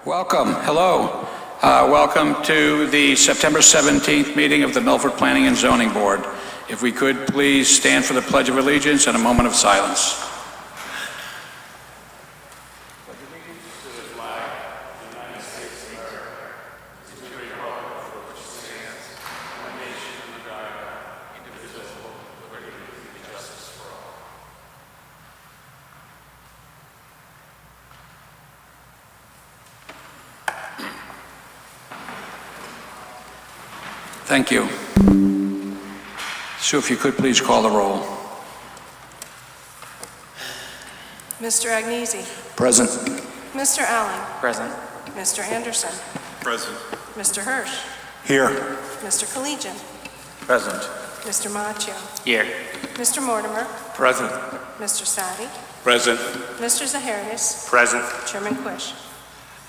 Welcome. Hello. Welcome to the September 17th meeting of the Milford Planning and Zoning Board. If we could please stand for the Pledge of Allegiance and a moment of silence. Thank you. Sue, if you could please call the roll. Mr. Agnesi. Present. Mr. Allen. Present. Mr. Anderson. Present. Mr. Hirsch. Here. Mr. Collegian. Present. Mr. Macchio. Here. Mr. Mortimer. Present. Mr. Sadi. Present. Mr. Zaharias. Present. Chairman Quish.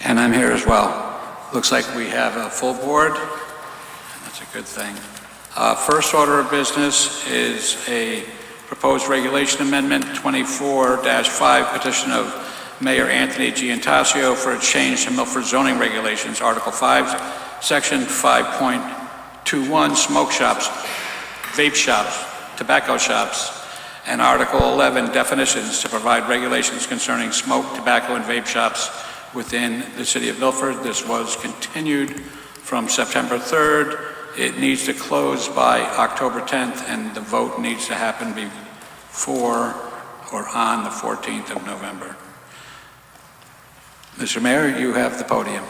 And I'm here as well. Looks like we have a full board. That's a good thing. First order of business is a proposed regulation amendment 24-5 petition of Mayor Anthony Giantasio for a change to Milford zoning regulations, Article 5, Section 5.21, smoke shops, vape shops, tobacco shops, and Article 11, definitions to provide regulations concerning smoke, tobacco, and vape shops within the city of Milford. This was continued from September 3rd. It needs to close by October 10th, and the vote needs to happen before or on the 14th of November. Mr. Mayor, you have the podium.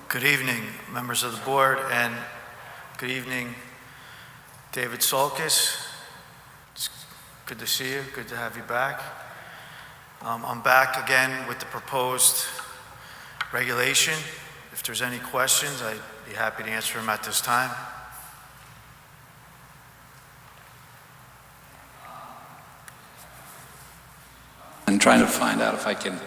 Good evening, members of the board, and good evening, David Solkis. It's good to see you, good to have you back. I'm back again with the proposed regulation. If there's any questions, I'd be happy to answer them at this time. I'm trying to find out if I can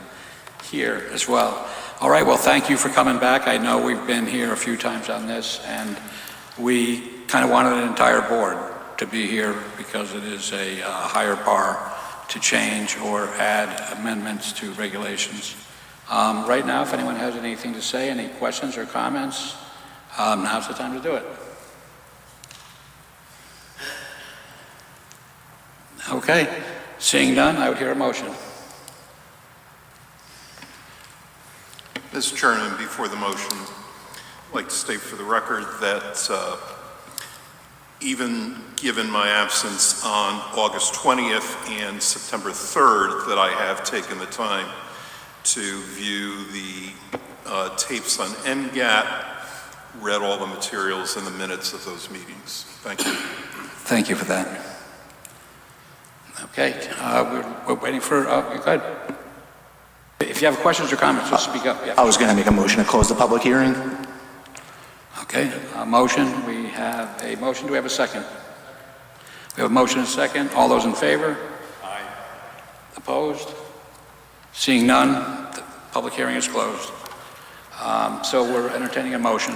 hear as well. All right, well, thank you for coming back. I know we've been here a few times on this, and we kind of wanted an entire board to be here because it is a higher bar to change or add amendments to regulations. Right now, if anyone has anything to say, any questions or comments, now's the time to do it. Okay, seeing none, I would hear a motion. Mr. Chairman, before the motion, I'd like to state for the record that even given my absence on August 20th and September 3rd, that I have taken the time to view the tapes on NGAT, read all the materials and the minutes of those meetings. Thank you. Thank you for that. Okay, we're waiting for, go ahead. If you have questions or comments, just speak up. Yeah. I was going to make a motion to close the public hearing. Okay, a motion. We have a motion. Do we have a second? We have a motion and a second. All those in favor? Aye. Opposed? Seeing none, the public hearing is closed. So we're entertaining a motion.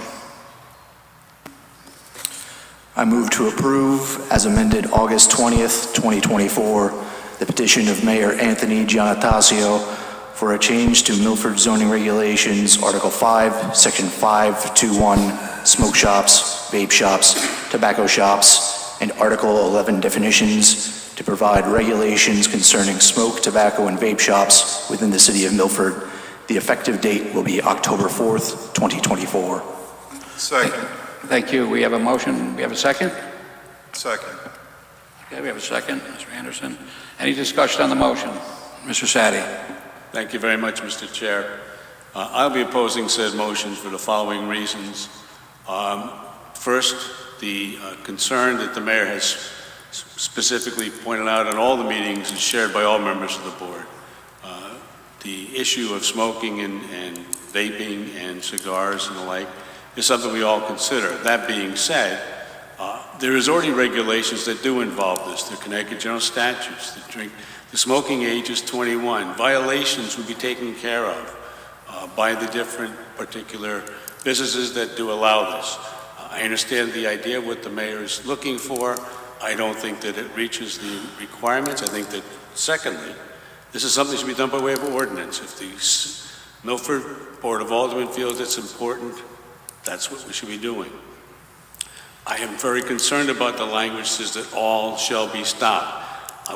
I move to approve, as amended August 20th, 2024, the petition of Mayor Anthony Giantasio for a change to Milford zoning regulations, Article 5, Section 5.21, smoke shops, vape shops, tobacco shops, and Article 11, definitions to provide regulations concerning smoke, tobacco, and vape shops within the city of Milford. The effective date will be October 4th, 2024. Second. Thank you. We have a motion. We have a second? Second. Okay, we have a second. Mr. Anderson. Any discussion on the motion? Mr. Sadi. Thank you very much, Mr. Chair. I'll be opposing said motion for the following reasons. First, the concern that the mayor has specifically pointed out in all the meetings is shared by all members of the board. The issue of smoking and vaping and cigars and the like is something we all consider. That being said, there is already regulations that do involve this. The Connecticut General Statutes, the smoking age is 21. Violations will be taken care of by the different particular businesses that do allow this. I understand the idea of what the mayor is looking for. I don't think that it reaches the requirements. I think that, secondly, this is something that should be done by way of ordinance. If the Milford Board of Aldermen feels it's important, that's what we should be doing. I am very concerned about the language that says that all shall be stopped.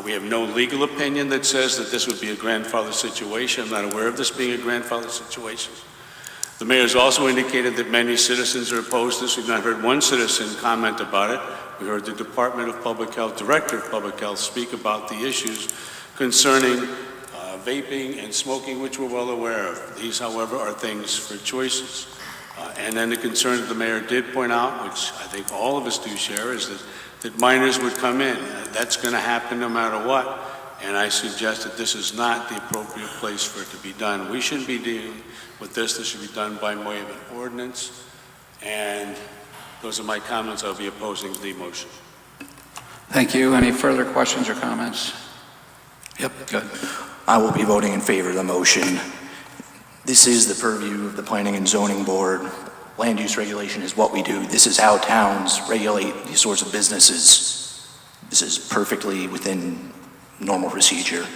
We have no legal opinion that says that this would be a grandfather situation. I'm not aware of this being a grandfather situation. The mayor has also indicated that many citizens are opposed to this. We've not heard one citizen comment about it. We heard the Department of Public Health, Director of Public Health, speak about the issues concerning vaping and smoking, which we're well aware of. These, however, are things for choices. And then the concern that the mayor did point out, which I think all of us do share, is that minors would come in. That's going to happen no matter what. And I suggest that this is not the appropriate place for it to be done. We shouldn't be dealing with this. This should be done by way of an ordinance. And those are my comments. I'll be opposing the motion. Thank you. Any further questions or comments? Yep, good. I will be voting in favor of the motion. This is the purview of the Planning and Zoning Board. Land use regulation is what we do. This is how towns regulate these sorts of businesses. This is perfectly within normal procedure.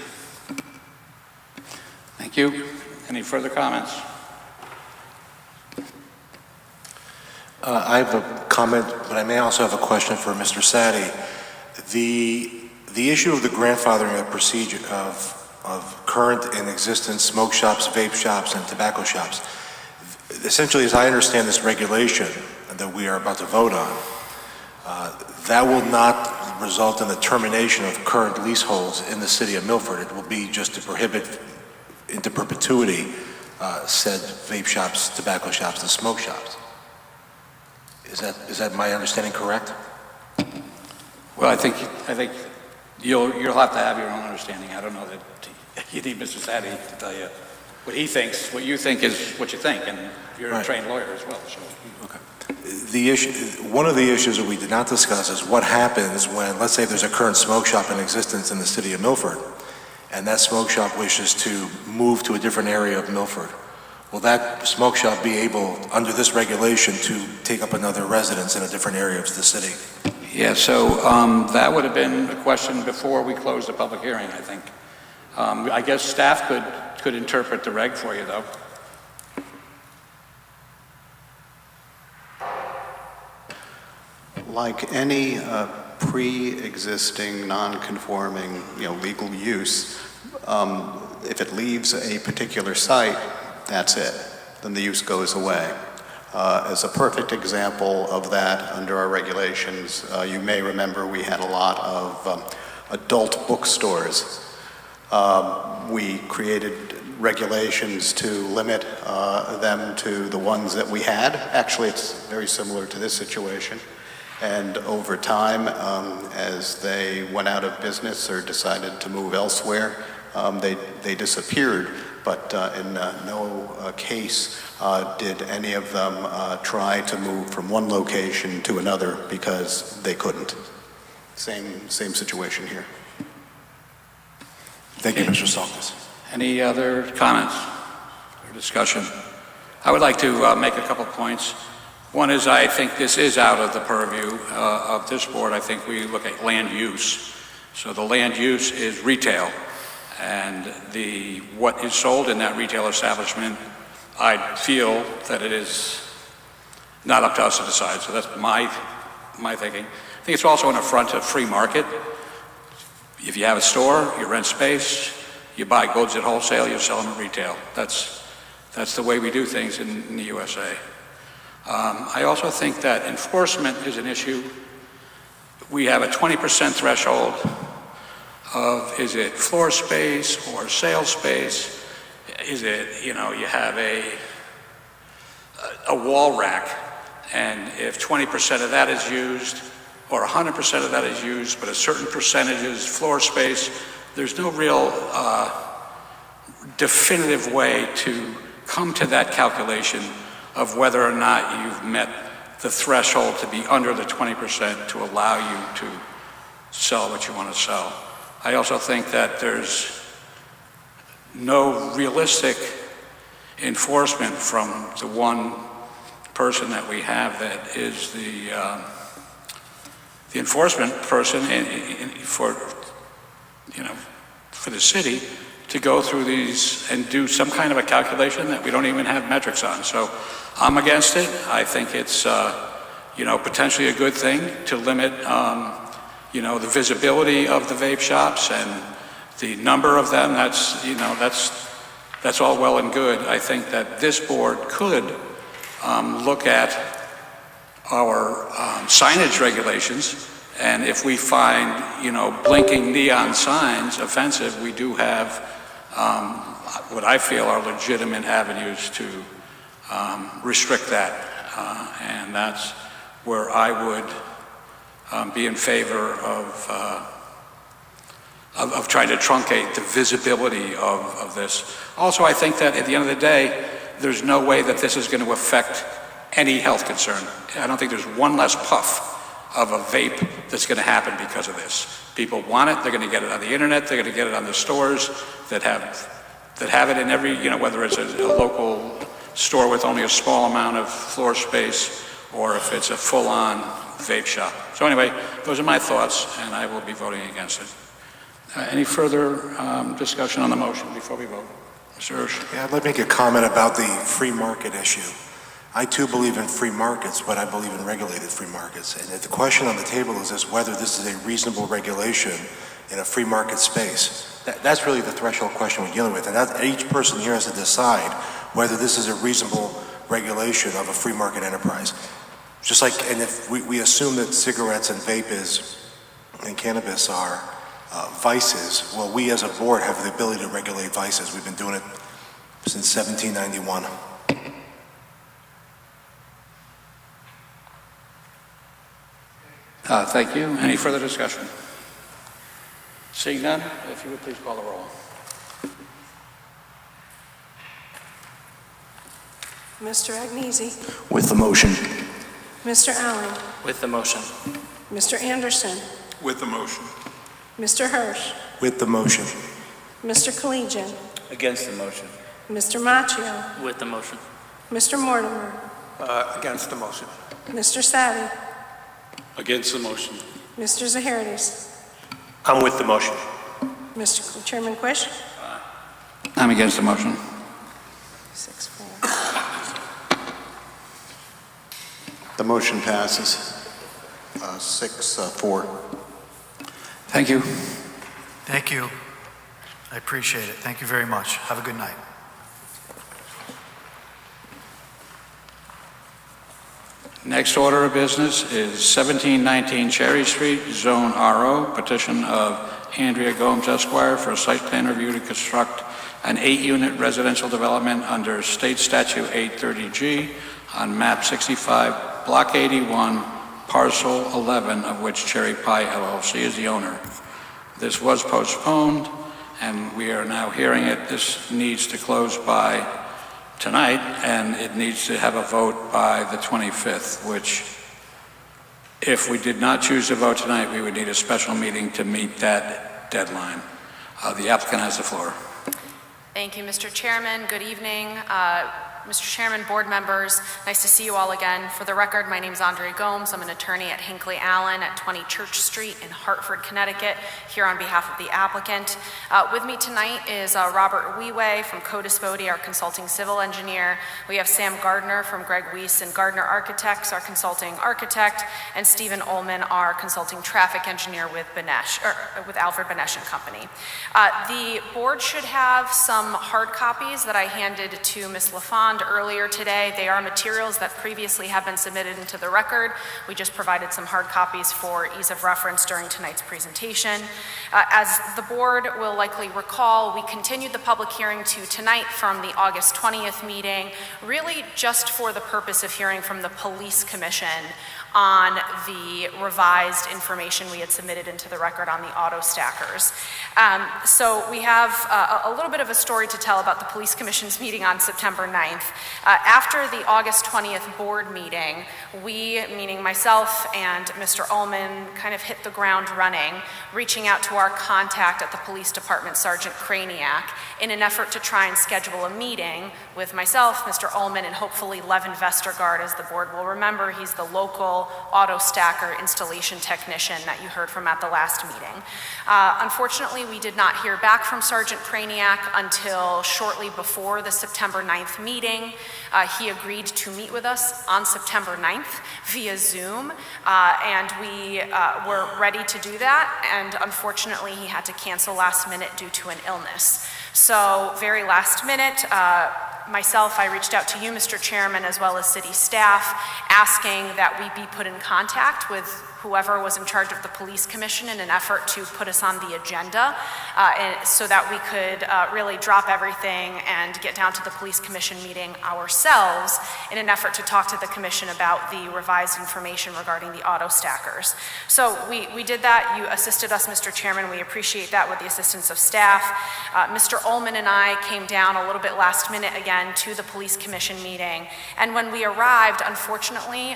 Thank you. Any further comments? I have a comment, but I may also have a question for Mr. Sadi. The issue of the grandfathering of procedure of current and existent smoke shops, vape shops, and tobacco shops. Essentially, as I understand this regulation that we are about to vote on, that will not result in the termination of current leaseholds in the city of Milford. It will be just to prohibit into perpetuity said vape shops, tobacco shops, and smoke shops. Is that my understanding correct? Well, I think you'll have to have your own understanding. I don't know that you need Mr. Sadi to tell you what he thinks. What you think is what you think, and you're a trained lawyer as well. So. Okay. One of the issues that we did not discuss is what happens when, let's say, there's a current smoke shop in existence in the city of Milford, and that smoke shop wishes to move to a different area of Milford. Will that smoke shop be able, under this regulation, to take up another residence in a different area of the city? Yeah, so that would have been a question before we closed the public hearing, I think. I guess staff could interpret the reg for you, though. Like any pre-existing, non-conforming, legal use, if it leaves a particular site, that's it. Then the use goes away. As a perfect example of that, under our regulations, you may remember we had a lot of adult bookstores. We created regulations to limit them to the ones that we had. Actually, it's very similar to this situation. And over time, as they went out of business or decided to move elsewhere, they disappeared. But in no case did any of them try to move from one location to another because they couldn't. Same situation here. Thank you, Mr. Salkis. Any other comments or discussion? I would like to make a couple points. One is I think this is out of the purview of this board. I think we look at land use. So the land use is retail, and what is sold in that retail establishment, I feel that it is not up to us to decide. So that's my thinking. I think it's also an affront to free market. If you have a store, you rent space, you buy goods at wholesale, you sell them at retail. That's the way we do things in the USA. I also think that enforcement is an issue. We have a 20% threshold of, is it floor space or sales space? Is it, you have a wall rack, and if 20% of that is used, or 100% of that is used, but a certain percentage is floor space, there's no real definitive way to come to that calculation of whether or not you've met the threshold to be under the 20% to allow you to sell what you want to sell. I also think that there's no realistic enforcement from the one person that we have that is the enforcement person for the city to go through these and do some kind of a calculation that we don't even have metrics on. So I'm against it. I think it's potentially a good thing to limit the visibility of the vape shops and the number of them. That's all well and good. I think that this board could look at our signage regulations, and if we find, blinking neon signs offensive, we do have what I feel are legitimate avenues to restrict that, and that's where I would be in favor of trying to truncate the visibility of this. Also, I think that at the end of the day, there's no way that this is going to affect any health concern. I don't think there's one less puff of a vape that's going to happen because of this. People want it, they're going to get it on the internet, they're going to get it on the stores that have it in every, whether it's a local store with only a small amount of floor space or if it's a full-on vape shop. So anyway, those are my thoughts, and I will be voting against it. Any further discussion on the motion before we vote? Mr. Hirsch? Yeah, I'd like to make a comment about the free market issue. I too believe in free markets, but I believe in regulated free markets. And if the question on the table is whether this is a reasonable regulation in a free market space, that's really the threshold question we're dealing with. And each person here has to decide whether this is a reasonable regulation of a free market enterprise. Just like, and if we assume that cigarettes and vape and cannabis are vices, well, we as a board have the ability to regulate vices. We've been doing it since 1791. Thank you. Any further discussion? Seeing none, if you would please call the roll. Mr. Agnesi, With the motion. Mr. Allen, With the motion. Mr. Anderson, With the motion. Mr. Hirsch, With the motion. Mr. Collegian, Against the motion. Mr. Macchio, With the motion. Mr. Mortimer, Against the motion. Mr. Sadi, Against the motion. Mr. Zahardis, I'm with the motion. Mr. Chairman Quish. I'm against the motion. 6-4. The motion passes 6-4. Thank you. Thank you. I appreciate it. Thank you very much. Have a good night. Next order of business is 1719 Cherry Street, Zone RO, petition of Andrea Gomes Esquire for a site plan review to construct an 8-unit residential development under State Statute 830G on map 65, block 81, parcel 11, of which Cherry Pie LLC is the owner. This was postponed, and we are now hearing it. This needs to close by tonight, and it needs to have a vote by the 25th, which, if we did not choose to vote tonight, we would need a special meeting to meet that deadline. The applicant has the floor. Thank you, Mr. Chairman. Good evening. Mr. Chairman, board members, nice to see you all again. For the record, my name is Andrea Gomes. I'm an attorney at Hinckley Allen at 20 Church Street in Hartford, Connecticut, here on behalf of the applicant. With me tonight is Robert Wee from Codispodi, our consulting civil engineer. We have Sam Gardner from Greg Weiss and Gardner Architects, our consulting architect, and Stephen Ullman, our consulting traffic engineer with Alfred Benesch and Company. The board should have some hard copies that I handed to Ms. LaFond earlier today. They are materials that previously have been submitted into the record. We just provided some hard copies for ease of reference during tonight's presentation. As the board will likely recall, we continued the public hearing to tonight from the August 20th meeting, really just for the purpose of hearing from the Police Commission on the revised information we had submitted into the record on the auto stackers. So we have a little bit of a story to tell about the Police Commission's meeting on September 9th. 9th. After the August 20th board meeting, we, meaning myself and Mr. Ullman, kind of hit the ground running, reaching out to our contact at the police department, Sergeant Kraniak, in an effort to try and schedule a meeting with myself, Mr. Ullman, and hopefully Levin Vestergaard. As the board will remember, he's the local auto stacker installation technician that you heard from at the last meeting. Unfortunately, we did not hear back from Sergeant Kraniak until shortly before the September 9th meeting. He agreed to meet with us on September 9th via Zoom, and we were ready to do that, and unfortunately he had to cancel last minute due to an illness. So very last minute, myself, I reached out to you, Mr. Chairman, as well as city staff, asking that we be put in contact with whoever was in charge of the police commission in an effort to put us on the agenda so that we could really drop everything and get down to the police commission meeting ourselves in an effort to talk to the commission about the revised information regarding the auto stackers. So we did that. You assisted us, Mr. Chairman. We appreciate that with the assistance of staff. Mr. Ullman and I came down a little bit last minute again to the police commission meeting. And when we arrived, unfortunately,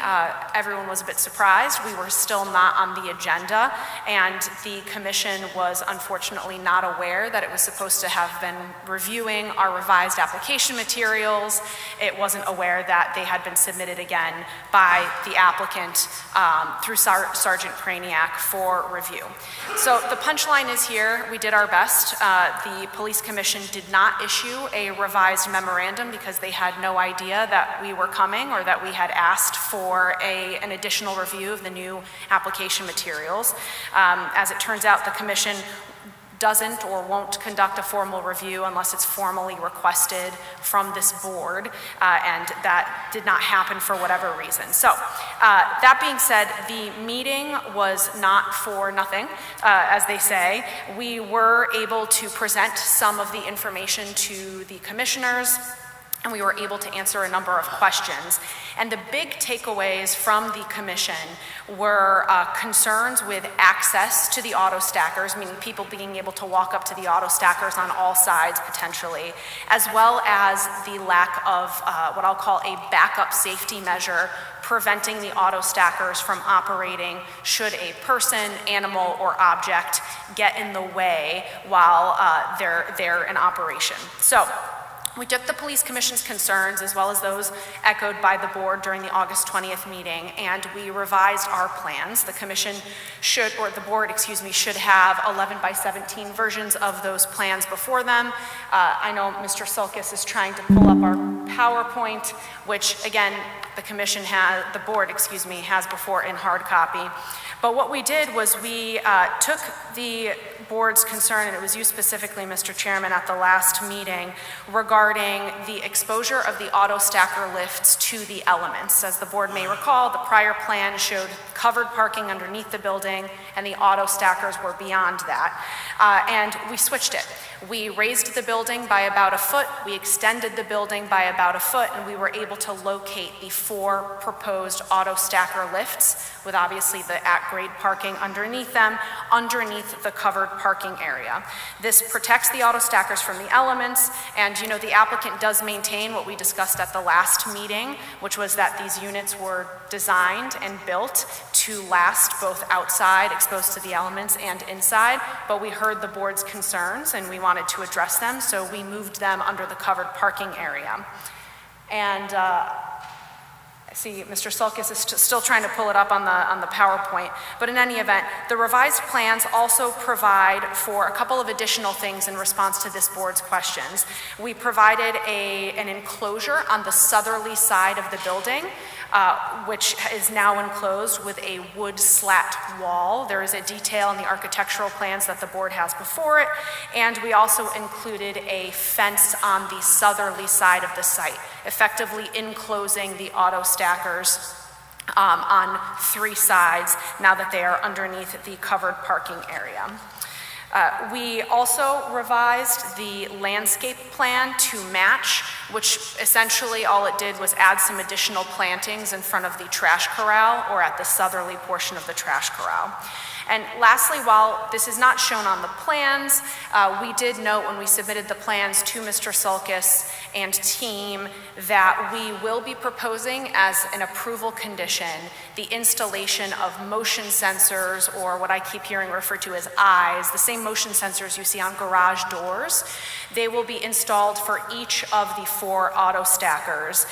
everyone was a bit surprised. We were still not on the agenda, and the commission was unfortunately not aware that it was supposed to have been reviewing our revised application materials. It wasn't aware that they had been submitted again by the applicant through Sergeant Kraniak for review. So the punchline is here. We did our best. The police commission did not issue a revised memorandum because they had no idea that we were coming or that we had asked for an additional review of the new application materials. As it turns out, the commission doesn't or won't conduct a formal review unless it's formally requested from this board, and that did not happen for whatever reason. So that being said, the meeting was not for nothing, as they say. We were able to present some of the information to the commissioners, and we were able to answer a number of questions. And the big takeaways from the commission were concerns with access to the auto stackers, meaning people being able to walk up to the auto stackers on all sides potentially, as well as the lack of what I'll call a backup safety measure preventing the auto stackers from operating should a person, animal, or object get in the way while they're in operation. So we took the police commission's concerns as well as those echoed by the board during the August 20th meeting, and we revised our plans. The commission should, or the board, excuse me, should have 11 by 17 versions of those plans before them. I know Mr. Sulkis is trying to pull up our PowerPoint, which again, the board, excuse me, has before in hard copy. But what we did was we took the board's concern, and it was you specifically, Mr. Chairman, at the last meeting, regarding the exposure of the auto stacker lifts to the elements. As the board may recall, the prior plan showed covered parking underneath the building, and the auto stackers were beyond that. And we switched it. We raised the building by about a foot, we extended the building by about a foot, and we were able to locate the 4 proposed auto stacker lifts with obviously the at-grade parking underneath them, underneath the covered parking area. This protects the auto stackers from the elements, and you know, the applicant does maintain what we discussed at the last meeting, which was that these units were designed and built to last both outside, exposed to the elements, and inside, but we heard the board's concerns and we wanted to address them, so we moved them under the covered parking area. And I see Mr. Sulkis is still trying to pull it up on the PowerPoint, but in any event, the revised plans also provide for a couple of additional things in response to this board's questions. We provided an enclosure on the southerly side of the building, which is now enclosed with a wood slat wall. There is a detail in the architectural plans that the board has before it, and we also included a fence on the southerly side of the site, effectively enclosing the auto stackers on 3 sides now that they are underneath the covered parking area. We also revised the landscape plan to match, which essentially all it did was add some additional plantings in front of the trash corral or at the southerly portion of the trash corral. And lastly, while this is not shown on the plans, we did note when we submitted the plans to Mr. Sulkis and team that we will be proposing as an approval condition the installation of motion sensors, or what I keep hearing referred to as eyes, the same motion sensors you see on garage doors. They will be installed for each of the 4 auto stackers,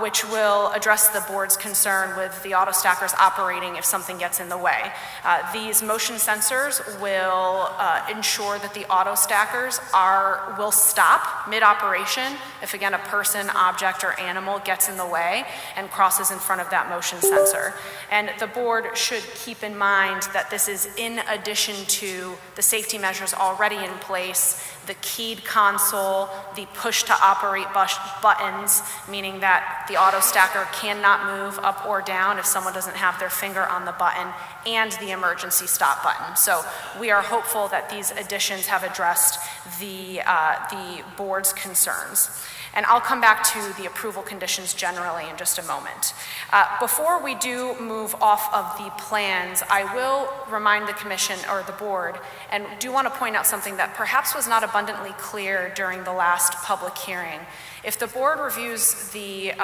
which will address the board's concern with the auto stackers operating if something gets in the way. These motion sensors will ensure that the auto stackers will stop mid-operation if, again, a person, object, or animal gets in the way and crosses in front of that motion sensor. And the board should keep in mind that this is in addition to the safety measures already in place, the keyed console, the push-to-operate buttons, meaning that the auto stacker cannot move up or down if someone doesn't have their finger on the button, and the emergency stop button. So we are hopeful that these additions have addressed the board's concerns. And I'll come back to the approval conditions generally in just a moment. Before we do move off of the plans, I will remind the commission or the board, and do want to point out something that perhaps was not abundantly clear during the last public hearing. If the board reviews the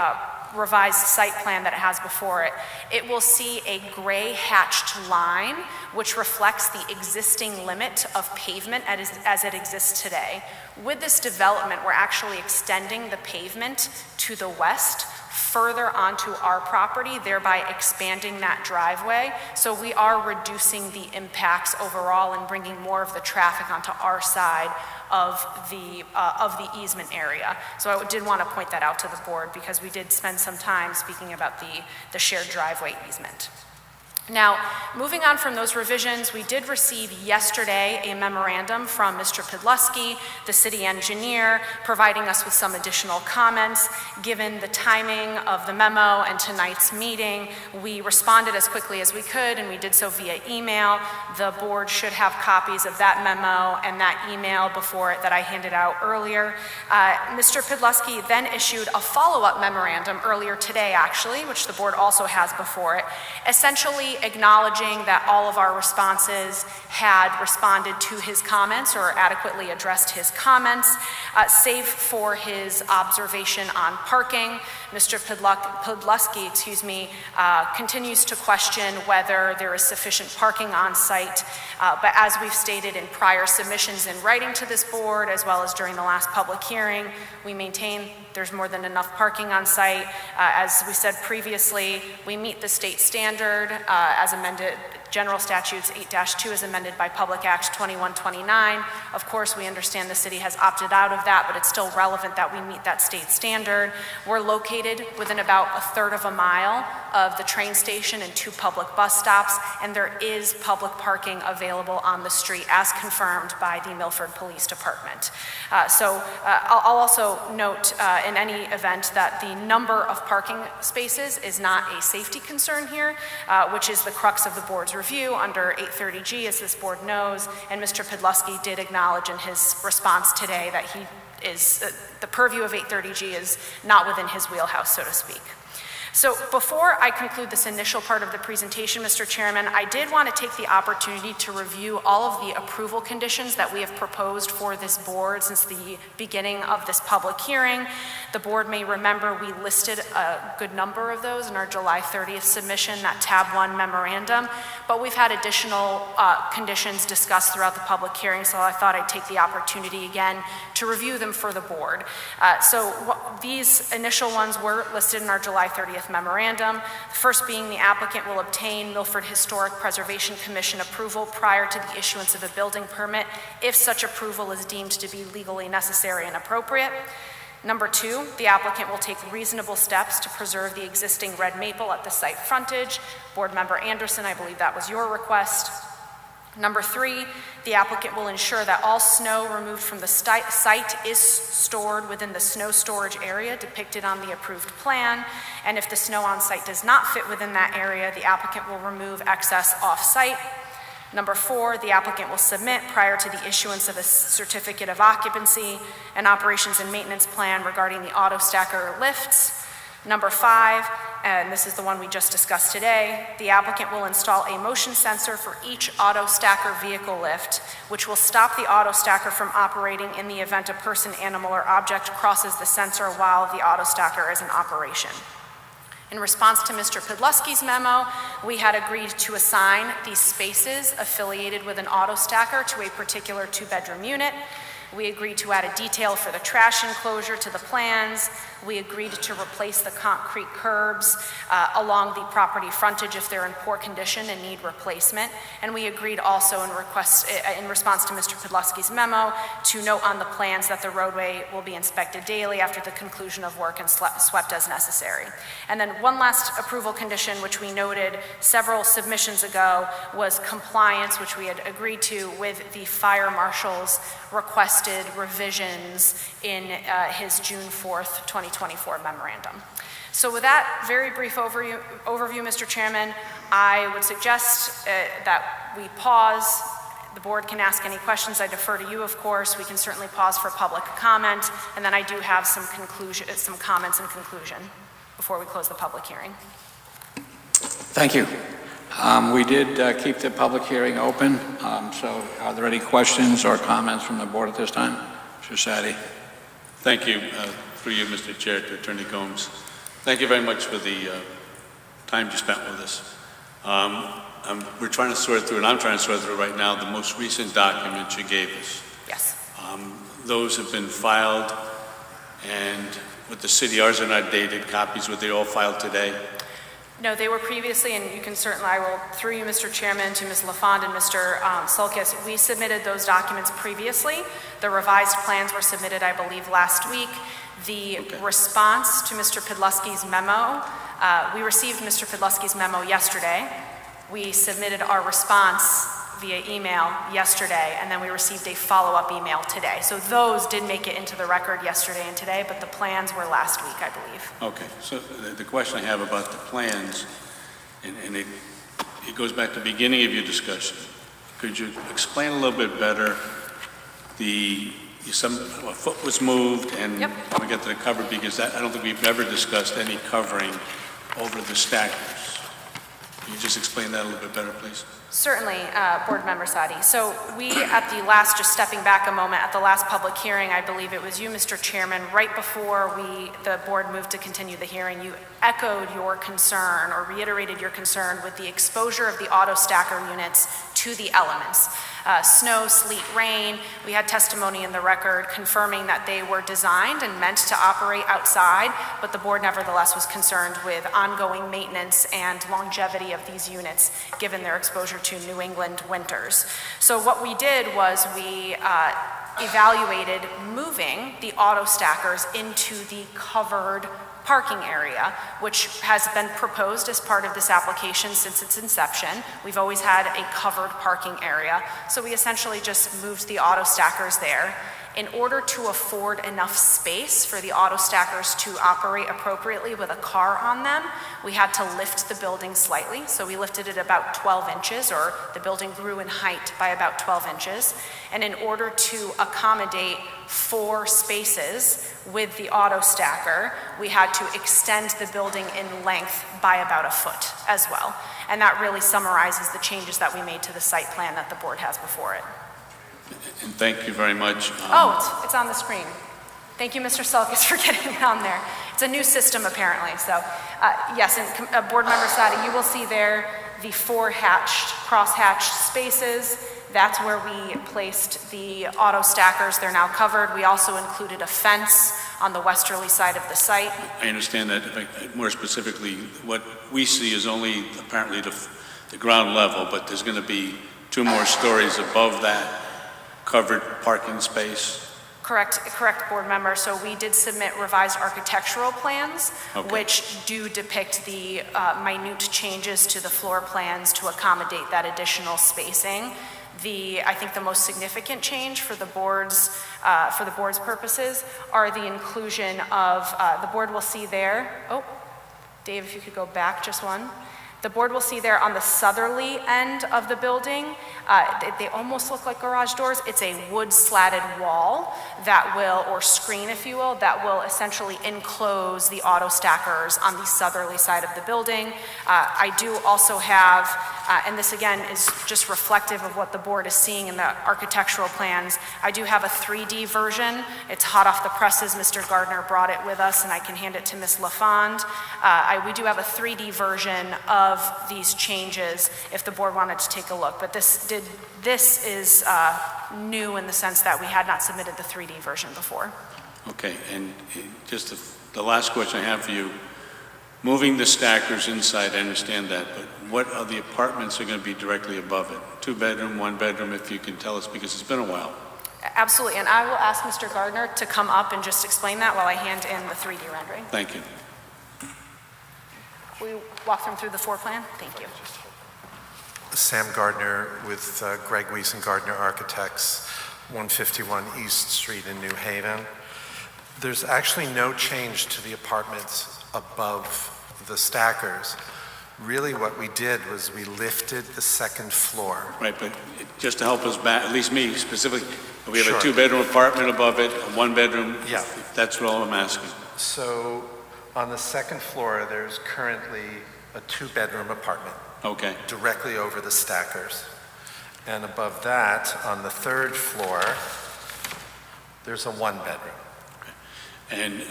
revised site plan that it has before it, it will see a gray hatched line which reflects the existing limit of pavement as it exists today. With this development, we're actually extending the pavement to the west further onto our property, thereby expanding that driveway. So we are reducing the impacts overall and bringing more of the traffic onto our side of the easement area. So I did want to point that out to the board because we did spend some time speaking about the shared driveway easement. Now, moving on from those revisions, we did receive yesterday a memorandum from Mr. Podluski, the city engineer, providing us with some additional comments. Given the timing of the memo and tonight's meeting, we responded as quickly as we could, and we did so via email. The board should have copies of that memo and that email before it that I handed out earlier. Mr. Podluski then issued a follow-up memorandum earlier today, actually, which the board also has before it, essentially acknowledging that all of our responses had responded to his comments or adequately addressed his comments, save for his observation on parking. Mr. Podluski, continues to question whether there is sufficient parking on site. But as we've stated in prior submissions in writing to this board, as well as during the last public hearing, we maintain there's more than enough parking on site. As we said previously, we meet the state standard as amended, General Statutes 8-2 as amended by Public Act 2129. Of course, we understand the city has opted out of that, but it's still relevant that we meet that state standard. We're located within about a third of a mile of the train station and 2 public bus stops, and there is public parking available on the street as confirmed by the Milford Police Department. I'll also note in any event that the number of parking spaces is not a safety concern here, which is the crux of the board's review under 830G, as this board knows, and Mr. Podluski did acknowledge in his response today that he is, the purview of 830G is not within his wheelhouse, so to speak. So before I conclude this initial part of the presentation, Mr. Chairman, I did want to take the opportunity to review all of the approval conditions that we have proposed for this board since the beginning of this public hearing. The board may remember we listed a good number of those in our July 30th submission, that tab 1 memorandum, but we've had additional conditions discussed throughout the public hearing, so I thought I'd take the opportunity again to review them for the board. These initial ones were listed in our July 30th memorandum. The first being the applicant will obtain Milford Historic Preservation Commission approval prior to the issuance of a building permit if such approval is deemed to be legally necessary and appropriate. Number 2, the applicant will take reasonable steps to preserve the existing red maple at the site frontage. Board Member Anderson, I believe that was your request. Number 3, the applicant will ensure that all snow removed from the site is stored within the snow storage area depicted on the approved plan, and if the snow on site does not fit within that area, the applicant will remove excess off-site. Number 4, the applicant will submit prior to the issuance of a certificate of occupancy an operations and maintenance plan regarding the auto stacker lifts. Number 5, and this is the one we just discussed today, the applicant will install a motion sensor for each auto stacker vehicle lift, which will stop the auto stacker from operating in the event a person, animal, or object crosses the sensor while the auto stacker is in operation. In response to Mr. Podleski's memo, we had agreed to assign these spaces affiliated with an auto stacker to a particular 2-bedroom unit. We agreed to add a detail for the trash enclosure to the plans. We agreed to replace the concrete curbs along the property frontage if they're in poor condition and need replacement. And we agreed also in response to Mr. Podleski's memo to note on the plans that the roadway will be inspected daily after the conclusion of work and swept as necessary. And then one last approval condition, which we noted several submissions ago, was compliance, which we had agreed to with the fire marshal's requested revisions in his June 4th, 2024 memorandum. So with that very brief overview, Mr. Chairman, I would suggest that we pause. The board can ask any questions. I defer to you, of course. We can certainly pause for public comment, and then I do have some comments in conclusion before we close the public hearing. Thank you. We did keep the public hearing open, so are there any questions or comments from the board at this time? Mr. Sadi. Thank you, through you, Mr. Chair, to Attorney Gomes. Thank you very much for the time you spent with us. We're trying to sort through, and I'm trying to sort through right now, the most recent documents you gave us. Yes. Those have been filed, and with the city, ours are not dated copies. Were they all filed today? No, they were previously, and you can certainly, I will, through you, Mr. Chairman, to Ms. LaFond and Mr. Sulkis, we submitted those documents previously. The revised plans were submitted, I believe, last week. The response to Mr. Podleski's memo, we received Mr. Podleski's memo yesterday. We submitted our response via email yesterday, and then we received a follow-up email today. So those did make it into the record yesterday and today, but the plans were last week, I believe. Okay, so the question I have about the plans, and it goes back to the beginning of your discussion. Could you explain a little bit better a foot was moved, and Yep. we got to the cover, because I don't think we've ever discussed any covering over the stackers. Can you just explain that a little bit better, please? Certainly, Board Member Sadi. So we, at the last, just stepping back a moment, at the last public hearing, I believe it was you, Mr. Chairman, right before the board moved to continue the hearing, you echoed your concern or reiterated your concern with the exposure of the auto stacker units to the elements. Snow, sleet, rain. We had testimony in the record confirming that they were designed and meant to operate outside, but the board nevertheless was concerned with ongoing maintenance and longevity of these units given their exposure to New England winters. So what we did was we evaluated moving the auto stackers into the covered parking area, which has been proposed as part of this application since its inception. We've always had a covered parking area, so we essentially just moved the auto stackers there. In order to afford enough space for the auto stackers to operate appropriately with a car on them, we had to lift the building slightly. So we lifted it about 12 inches, or the building grew in height by about 12 inches. And in order to accommodate 4 spaces with the auto stacker, we had to extend the building in length by about a foot as well. And that really summarizes the changes that we made to the site plan that the board has before it. And thank you very much. It's on the screen. Thank you, Mr. Sulkis, for getting it on there. It's a new system, apparently. So, yes, and Board Member Sadi, you will see there the 4 cross-hatched spaces. That's where we placed the auto stackers. They're now covered. We also included a fence on the westerly side of the site. I understand that. More specifically, what we see is only apparently the ground level, but there's going to be 2 more stories above that covered parking space. Correct, Board Member. So we did submit revised architectural plans, which do depict the minute changes to the floor plans to accommodate that additional spacing. I think the most significant change for the board's purposes are the inclusion of, the board will see there, Dave, if you could go back just one. The board will see there on the southerly end of the building, they almost look like garage doors. It's a wood slatted wall that will, or screen if you will, that will essentially enclose the auto stackers on the southerly side of the building. I do also have, and this again is just reflective of what the board is seeing in the architectural plans, I do have a 3D version. It's hot off the presses. Mr. Gardner brought it with us, and I can hand it to Ms. LaFond. We do have a 3D version of these changes if the board wanted to take a look, but this is new in the sense that we had not submitted the 3D version before. Okay, and just the last question I have for you, moving the stackers inside, I understand that, but what are the apartments are going to be directly above it? 2-bedroom, 1-bedroom, if you can tell us, because it's been a while. Absolutely, and I will ask Mr. Gardner to come up and just explain that while I hand in the 3D rendering. Thank you. Will you walk them through the floor plan? Thank you. Sam Gardner with Greg Weiss and Gardner Architects, 151 East Street in New Haven. There's actually no change to the apartments above the stackers. Really what we did was we lifted the second floor. Right, but just to help us back, at least me specifically, we have Sure. a 2-bedroom apartment above it, a 1-bedroom. Yeah. That's what I'm asking. So on the second floor, there's currently a 2-bedroom apartment Okay. directly over the stackers. And above that, on the third floor, there's a 1-bedroom. And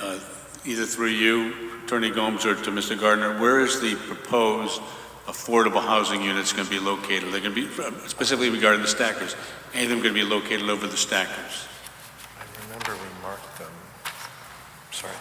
either through you, Attorney Gomes, or to Mr. Gardner, where is the proposed affordable housing units going to be located? They're going to be, specifically regarding the stackers, any of them going to be located over the stackers? I remember we marked them. Sorry.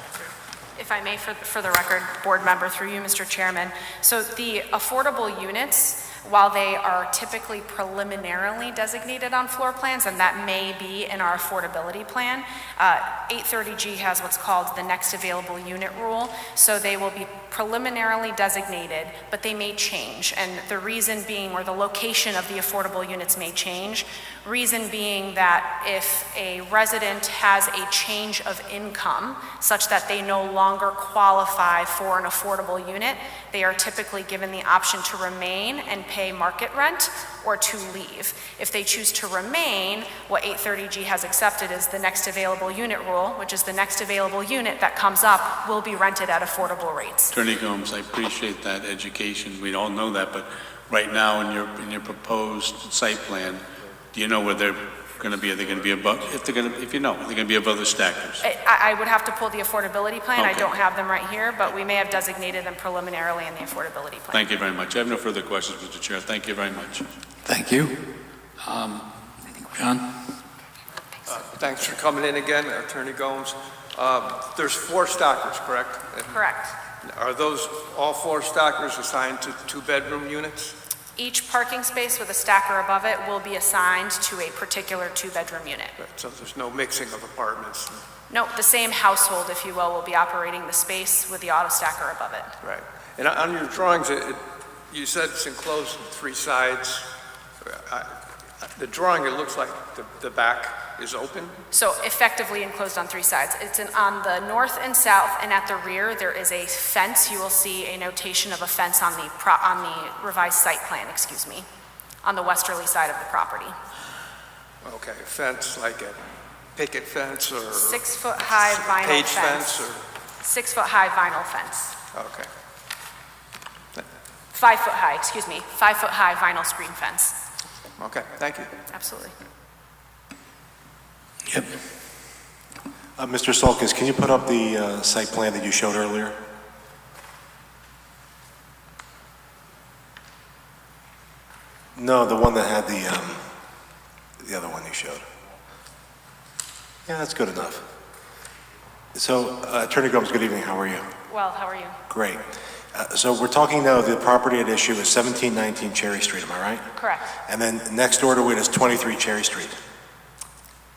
If I may, for the record, board member, through you, Mr. Chairman. So the affordable units, while they are typically preliminarily designated on floor plans, and that may be in our affordability plan, 830G has what's called the next available unit rule. So they will be preliminarily designated, but they may change. And the reason being, or the location of the affordable units may change. Reason being that if a resident has a change of income such that they no longer qualify for an affordable unit, they are typically given the option to remain and pay market rent or to leave. If they choose to remain, what 830G has accepted is the next available unit rule, which is the next available unit that comes up will be rented at affordable rates. Attorney Gomes, I appreciate that education. We all know that, but right now in your proposed site plan, do you know where they're going to be? Are they going to be above? If you know, they're going to be above the stackers. I would have to pull the affordability plan. I Okay. don't have them right here, but we may have designated them preliminarily in the affordability plan. Thank you very much. I have no further questions, Mr. Chair. Thank you very much. Thank you. John? Thanks for coming in again, Attorney Gomes. There's 4 stackers, correct? Correct. Are those, all 4 stackers assigned to 2-bedroom units? Each parking space with a stacker above it will be assigned to a particular 2-bedroom unit. So there's no mixing of apartments? No, the same household, if you will be operating the space with the auto stacker above it. Right. And on your drawings, you said it's enclosed on 3 sides. The drawing, it looks like the back is open? So effectively enclosed on 3 sides. It's on the north and south, and at the rear there is a fence. You will see a notation of a fence on the revised site plan, excuse me, on the westerly side of the property. Okay, a fence, like a picket fence or? 6-foot-high vinyl Page fence. fence or? 6-foot-high vinyl fence. Okay. 5-foot-high, excuse me, 5-foot-high vinyl screen fence. Okay, thank you. Absolutely. Yep. Mr. Sulkis, can you put up the site plan that you showed earlier? No, the one that had the other one you showed. Yeah, that's good enough. So, Attorney Gomes, good evening. How are you? Well, how are you? Great. So we're talking now, the property at issue is 1719 Cherry Street, am I right? Correct. And then next door to it is 23 Cherry Street.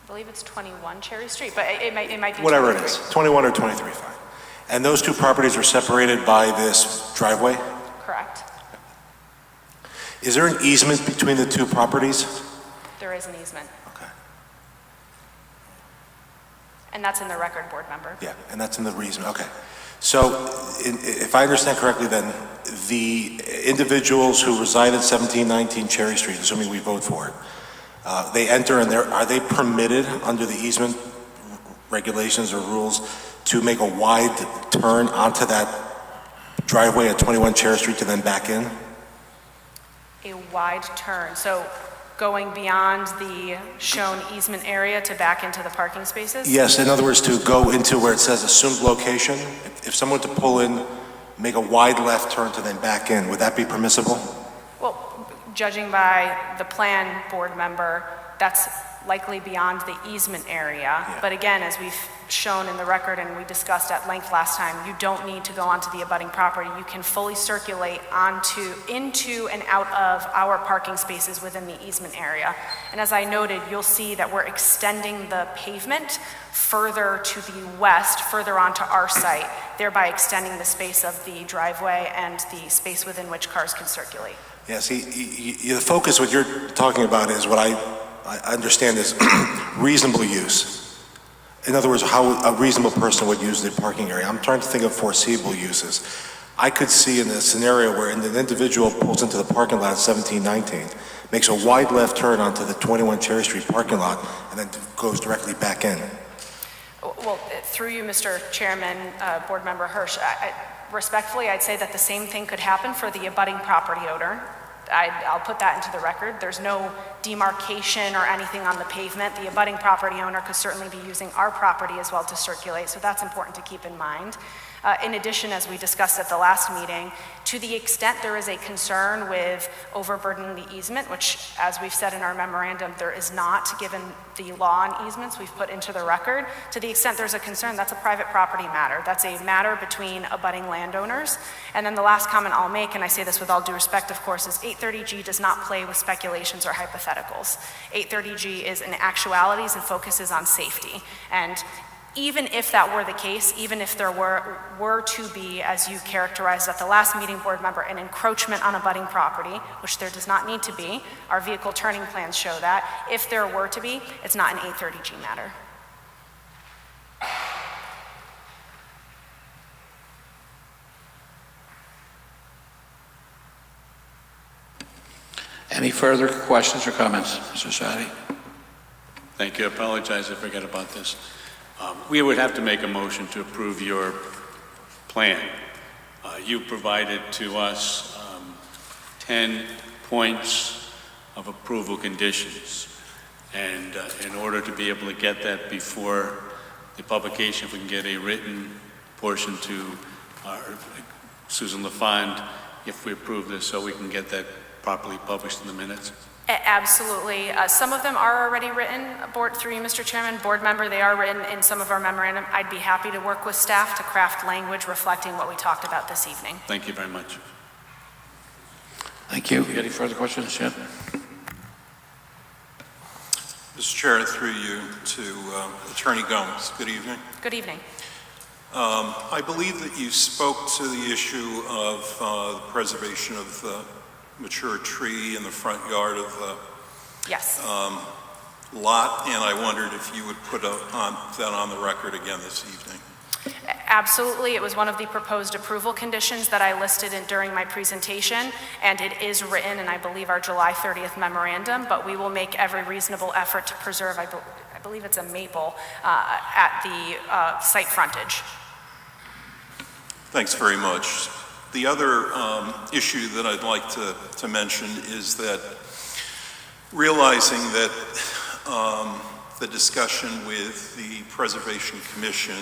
I believe it's 21 Cherry Street, but it might be Whatever it 23. is, 21 or 23, fine. And those 2 properties are separated by this driveway? Correct. Is there an easement between the 2 properties? There is an easement, Okay. and that's in the record, board member. Yeah, and that's in the reason, okay. So if I understand correctly, then the individuals who reside at 1719 Cherry Street, assuming we vote for it, they enter and are they permitted under the easement regulations or rules to make a wide turn onto that driveway at 21 Cherry Street to then back in? A wide turn, so going beyond the shown easement area to back into the parking spaces? Yes, in other words, to go into where it says assumed location. If someone to pull in, make a wide left turn to then back in, would that be permissible? Well, judging by the plan, board member, that's likely beyond the easement area. Yeah. But again, as we've shown in the record and we discussed at length last time, you don't need to go onto the abutting property. You can fully circulate into and out of our parking spaces within the easement area. And as I noted, you'll see that we're extending the pavement further to the west, further onto our site, thereby extending the space of the driveway and the space within which cars can circulate. Yeah, see, the focus, what you're talking about is what I understand is reasonable use. In other words, how a reasonable person would use the parking area. I'm trying to think of foreseeable uses. I could see in a scenario where an individual pulls into the parking lot at 1719, makes a wide left turn onto the 21 Cherry Street parking lot, and then goes directly back in. Well, through you, Mr. Chairman, Board Member Hirsch, respectfully, I'd say that the same thing could happen for the abutting property owner. I'll put that into the record. There's no demarcation or anything on the pavement. The abutting property owner could certainly be using our property as well to circulate, so that's important to keep in mind. In addition, as we discussed at the last meeting, to the extent there is a concern with overburdening the easement, which, as we've said in our memorandum, there is not, given the law on easements we've put into the record. To the extent there's a concern, that's a private property matter. That's a matter between abutting landowners. And then the last comment I'll make, and I say this with all due respect, of course, is 830G does not play with speculations or hypotheticals. 830G is in actualities and focuses on safety. And even if that were the case, even if there were to be, as you characterized at the last meeting, board member, an encroachment on abutting property, which there does not need to be, our vehicle turning plans show that, if there were to be, it's not an 830G matter. Any further questions or comments, Mr. Sadi? Thank you. I apologize, I forgot about this. We would have to make a motion to approve your plan. You provided to us 10 points of approval conditions. And in order to be able to get that before the publication, if we can get a written portion to Susan LaFond, if we approve this, so we can get that properly published in the minutes. Absolutely. Some of them are already written, through you, Mr. Chairman, board member, they are written in some of our memorandum. I'd be happy to work with staff to craft language reflecting what we talked about this evening. Thank you very much. Thank you. Any further questions, Chip? Mr. Chair, through you to Attorney Gomes. Good evening. Good evening. I believe that you spoke to the issue of the preservation of the mature tree in the front yard of the Yes. lot, and I wondered if you would put that on the record again this evening. Absolutely. It was one of the proposed approval conditions that I listed during my presentation, and it is written in, I believe, our July 30th memorandum, but we will make every reasonable effort to preserve, I believe it's a maple, at the site frontage. Thanks very much. The other issue that I'd like to mention is that realizing that the discussion with the Preservation Commission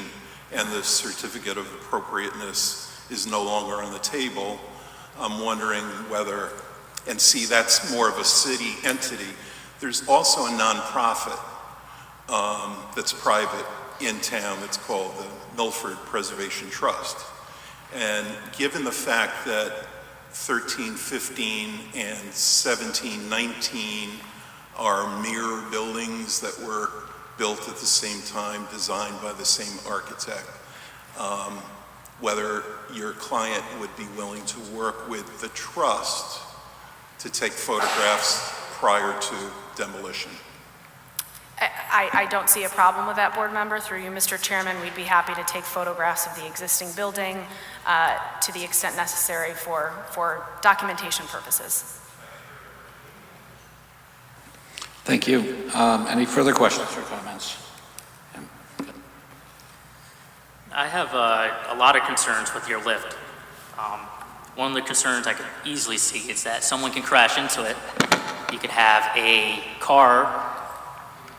and the Certificate of Appropriateness is no longer on the table, I'm wondering whether, and see, that's more of a city entity. There's also a nonprofit that's private in town that's called the Milford Preservation Trust. And given the fact that 1315 and 1719 are mirror buildings that were built at the same time, designed by the same architect, whether your client would be willing to work with the trust to take photographs prior to demolition. I don't see a problem with that, board member. Through you, Mr. Chairman, we'd be happy to take photographs of the existing building to the extent necessary for documentation purposes. Thank you. Any further questions or comments? I have a lot of concerns with your lift. One of the concerns I could easily see is that someone can crash into it. You could have a car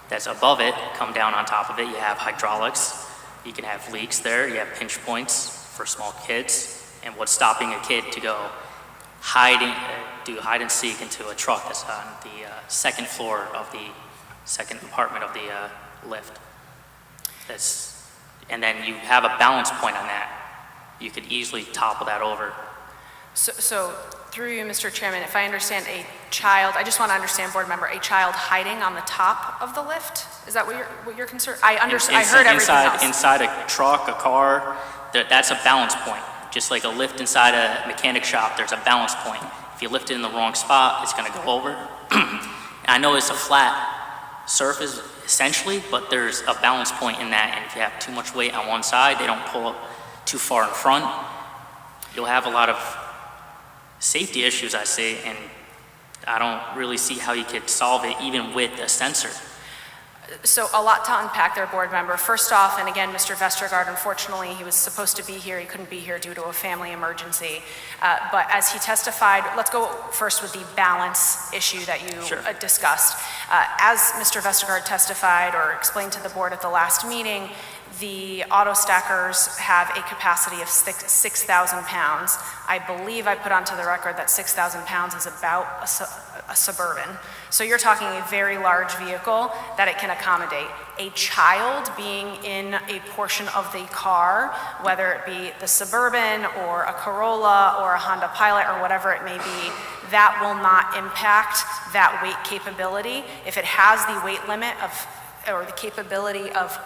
that's above it come down on top of it. You have hydraulics. You can have leaks there. You have pinch points for small kids. And what's stopping a kid to go do hide and seek into a truck that's on the second floor of the second apartment of the lift? And then you have a balance point on that. You could easily topple that over. So through you, Mr. Chairman, if I understand a child, I just want to understand, board member, a child hiding on the top of the lift? Is that what you're concerned? I heard everything else. Inside a truck, a car, that's a balance point. Just like a lift inside a mechanic shop, there's a balance point. If you lift it in the wrong spot, it's going to go over. I know it's a flat surface, essentially, but there's a balance point in that, and if you have too much weight on one side, they don't pull up too far in front, you'll have a lot of safety issues, I see, and I don't really see how you could solve it even with a sensor. So a lot to unpack there, board member. First off, and again, Mr. Vestergaard, unfortunately, he was supposed to be here. He couldn't be here due to a family emergency. But as he testified, let's go first with the balance issue that you discussed. As Mr. Vestergaard testified or explained to the board at the last meeting, the auto stackers have a capacity of 6,000 pounds. I believe I put onto the record that 6,000 pounds is about a Suburban. So you're talking a very large vehicle that it can accommodate. A child being in a portion of the car, whether it be the Suburban or a Corolla or a Honda Pilot or whatever it may be, that will not impact that weight capability. If it has the weight limit or the capability of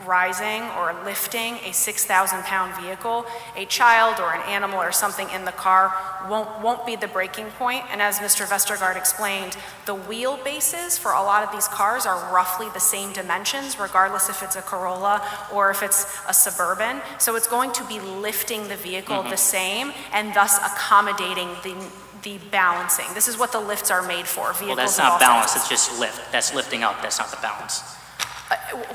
rising or lifting a 6,000 pound vehicle, a child or an animal or something in the car won't be the breaking point. And as Mr. Vestergaard explained, the wheelbases for a lot of these cars are roughly the same dimensions, regardless if it's a Corolla or if it's a Suburban. So it's going to be lifting the vehicle the same and thus accommodating the balancing. This is what the lifts are made for. Well, that's not balance, it's just lift. That's lifting up, that's not the balance.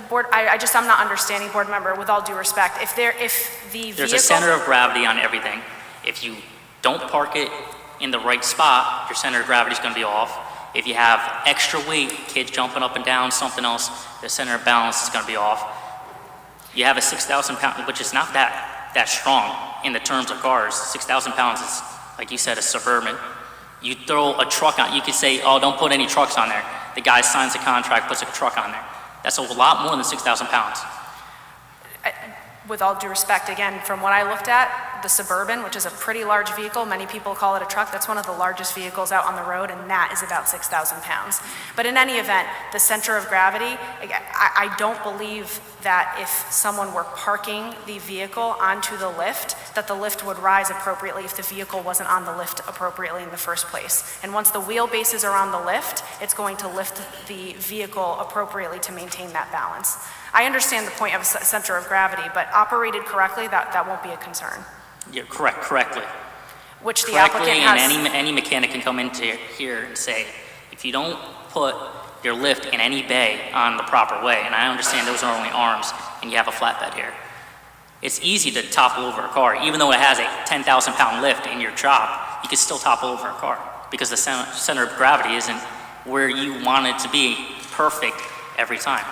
Board, I'm not understanding, board member, with all due respect. There's a center of gravity on everything. If you don't park it in the right spot, your center of gravity is going to be off. If you have extra weight, kids jumping up and down, something else, the center of balance is going to be off. You have a 6,000 pound, which is not that strong in the terms of cars. 6,000 pounds is, like you said, a Suburban. You throw a truck on, you could say, oh, don't put any trucks on there. The guy signs a contract, puts a truck on there. That's a lot more than 6,000 pounds. With all due respect, again, from what I looked at, the Suburban, which is a pretty large vehicle, many people call it a truck, that's one of the largest vehicles out on the road, and that is about 6,000 pounds. But in any event, the center of gravity, I don't believe that if someone were parking the vehicle onto the lift, that the lift would rise appropriately if the vehicle wasn't on the lift appropriately in the first place. And once the wheelbases are on the lift, it's going to lift the vehicle appropriately to maintain that balance. I understand the point of a center of gravity, but operated correctly, that won't be a concern. Yeah, correctly. Which the applicant has. And any mechanic can come into here and say, if you don't put your lift in any bay on the proper way, and I understand those are only arms, and you have a flatbed here, it's easy to topple over a car. Even though it has a 10,000 pound lift in your shop, you can still topple over a car because the center of gravity isn't where you want it to be perfect every time.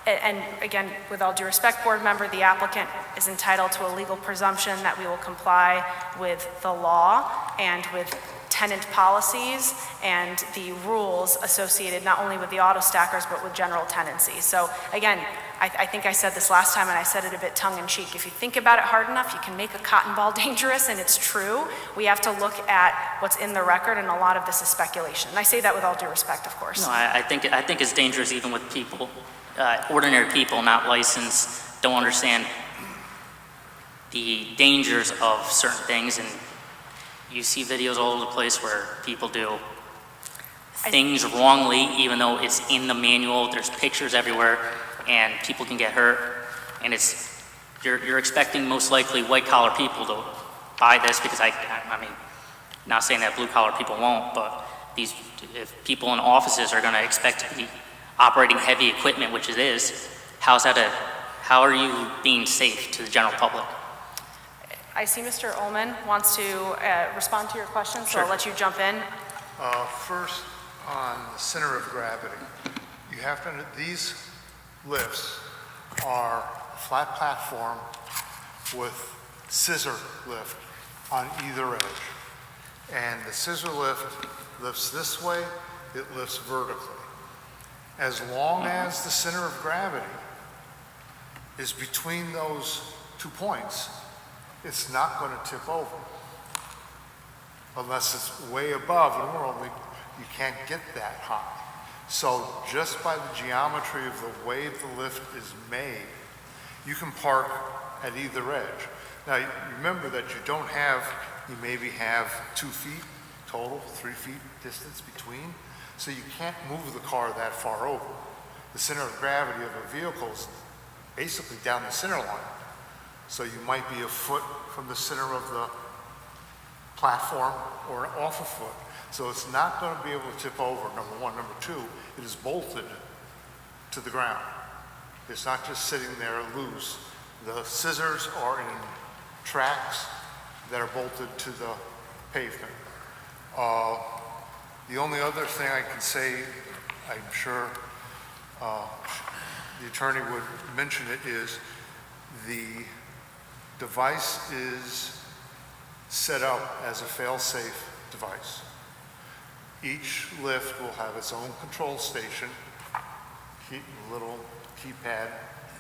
And again, with all due respect, board member, the applicant is entitled to a legal presumption that we will comply with the law and with tenant policies and the rules associated not only with the auto stackers, but with general tenancy. So again, I think I said this last time and I said it a bit tongue-in-cheek. If you think about it hard enough, you can make a cotton ball dangerous, and it's true. We have to look at what's in the record, and a lot of this is speculation. And I say that with all due respect, of course. No, I think it's dangerous even with people. Ordinary people, not licensed, don't understand the dangers of certain things, and you see videos all over the place where people do things wrongly, even though it's in the manual, there's pictures everywhere, and people can get hurt. And you're expecting most likely white-collar people to buy this, because I mean, not saying that blue-collar people won't, but if people in offices are gonna expect to be operating heavy equipment, which it is, how are you being safe to the general public? I see Mr. Ullman wants to respond to your question, so I'll let you jump in. First, on the center of gravity, you have to, these lifts are a flat platform with scissor lift on either edge. And the scissor lift lifts this way, it lifts vertically. As long as the center of gravity is between those 2 points, it's not going to tip over. Unless it's way above, normally you can't get that high. So just by the geometry of the way the lift is made, you can park at either edge. Now, remember that you maybe have 2 feet total, 3 feet distance between, so you can't move the car that far over. The center of gravity of a vehicle is basically down the center line. So you might be a foot from the center of the platform or off a foot. So it's not going to be able to tip over, number one. Number two, it is bolted to the ground. It's not just sitting there loose. The scissors are in tracks that are bolted to the pavement. The only other thing I can say, I'm sure the attorney would mention it, is the device is set up as a fail-safe device. Each lift will have its own control station, little keypad,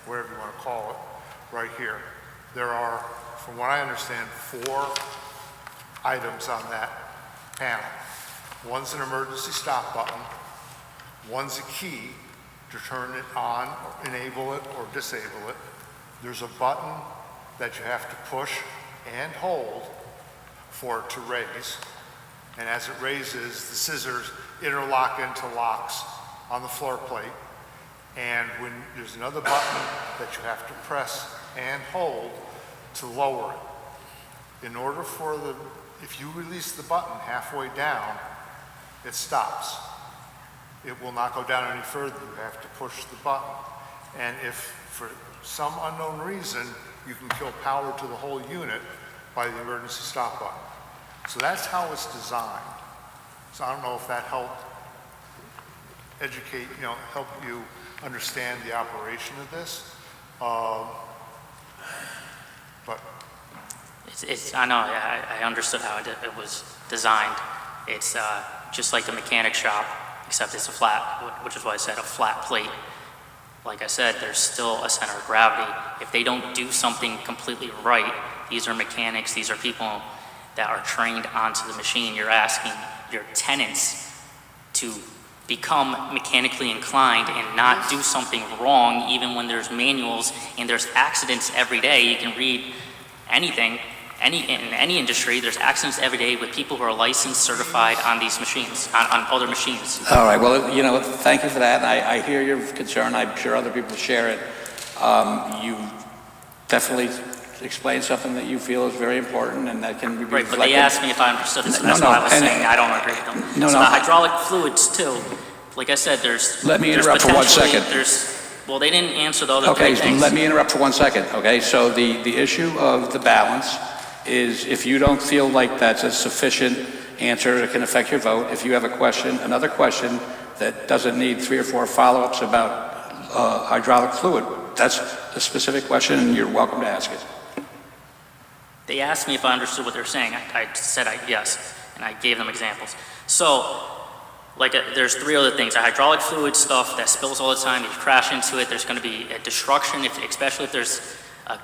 whatever you want to call it, right here. There are, from what I understand, 4 items on that panel. One's an emergency stop button, one's a key to turn it on, or enable it, or disable it. There's a button that you have to push and hold for it to raise. And as it raises, the scissors interlock into locks on the floor plate. And when there's another button that you have to press and hold to lower it. In order for if you release the button halfway down, it stops. It will not go down any further. You have to push the button. And if for some unknown reason, you can kill power to the whole unit by the emergency stop button. So that's how it's designed. So I don't know if that helped educate, help you understand the operation of this. But I know, I understood how it was designed. It's just like the mechanic shop, except it's a flat, which is why I said a flat plate. Like I said, there's still a center of gravity. If they don't do something completely right, these are mechanics, these are people that are trained onto the machine. You're asking your tenants to become mechanically inclined and not do something wrong, even when there's manuals and there's accidents every day. You can read anything, in any industry, there's accidents every day with people who are licensed, certified on these machines, on other machines. All right, well, thank you for that. I hear your concern. I'm sure other people share it. You definitely explained something that you feel is very important and that can be reflected. Right, but they asked me if I understood it, so that's why I was saying I don't agree with them. The hydraulic fluids too, like I said, Let me interrupt for 1 second. Well, they didn't answer the other Okay, three things. let me interrupt for 1 second, okay? So the issue of the balance is, if you don't feel like that's a sufficient answer that can affect your vote, if you have a question, another question that doesn't need 3 or 4 follow-ups about hydraulic fluid, that's a specific question and you're welcome to ask it. They asked me if I understood what they're saying. I said yes, and I gave them examples. So, there's 3 other things. The hydraulic fluid stuff that spills all the time, if you crash into it, there's going to be a destruction, especially if there's a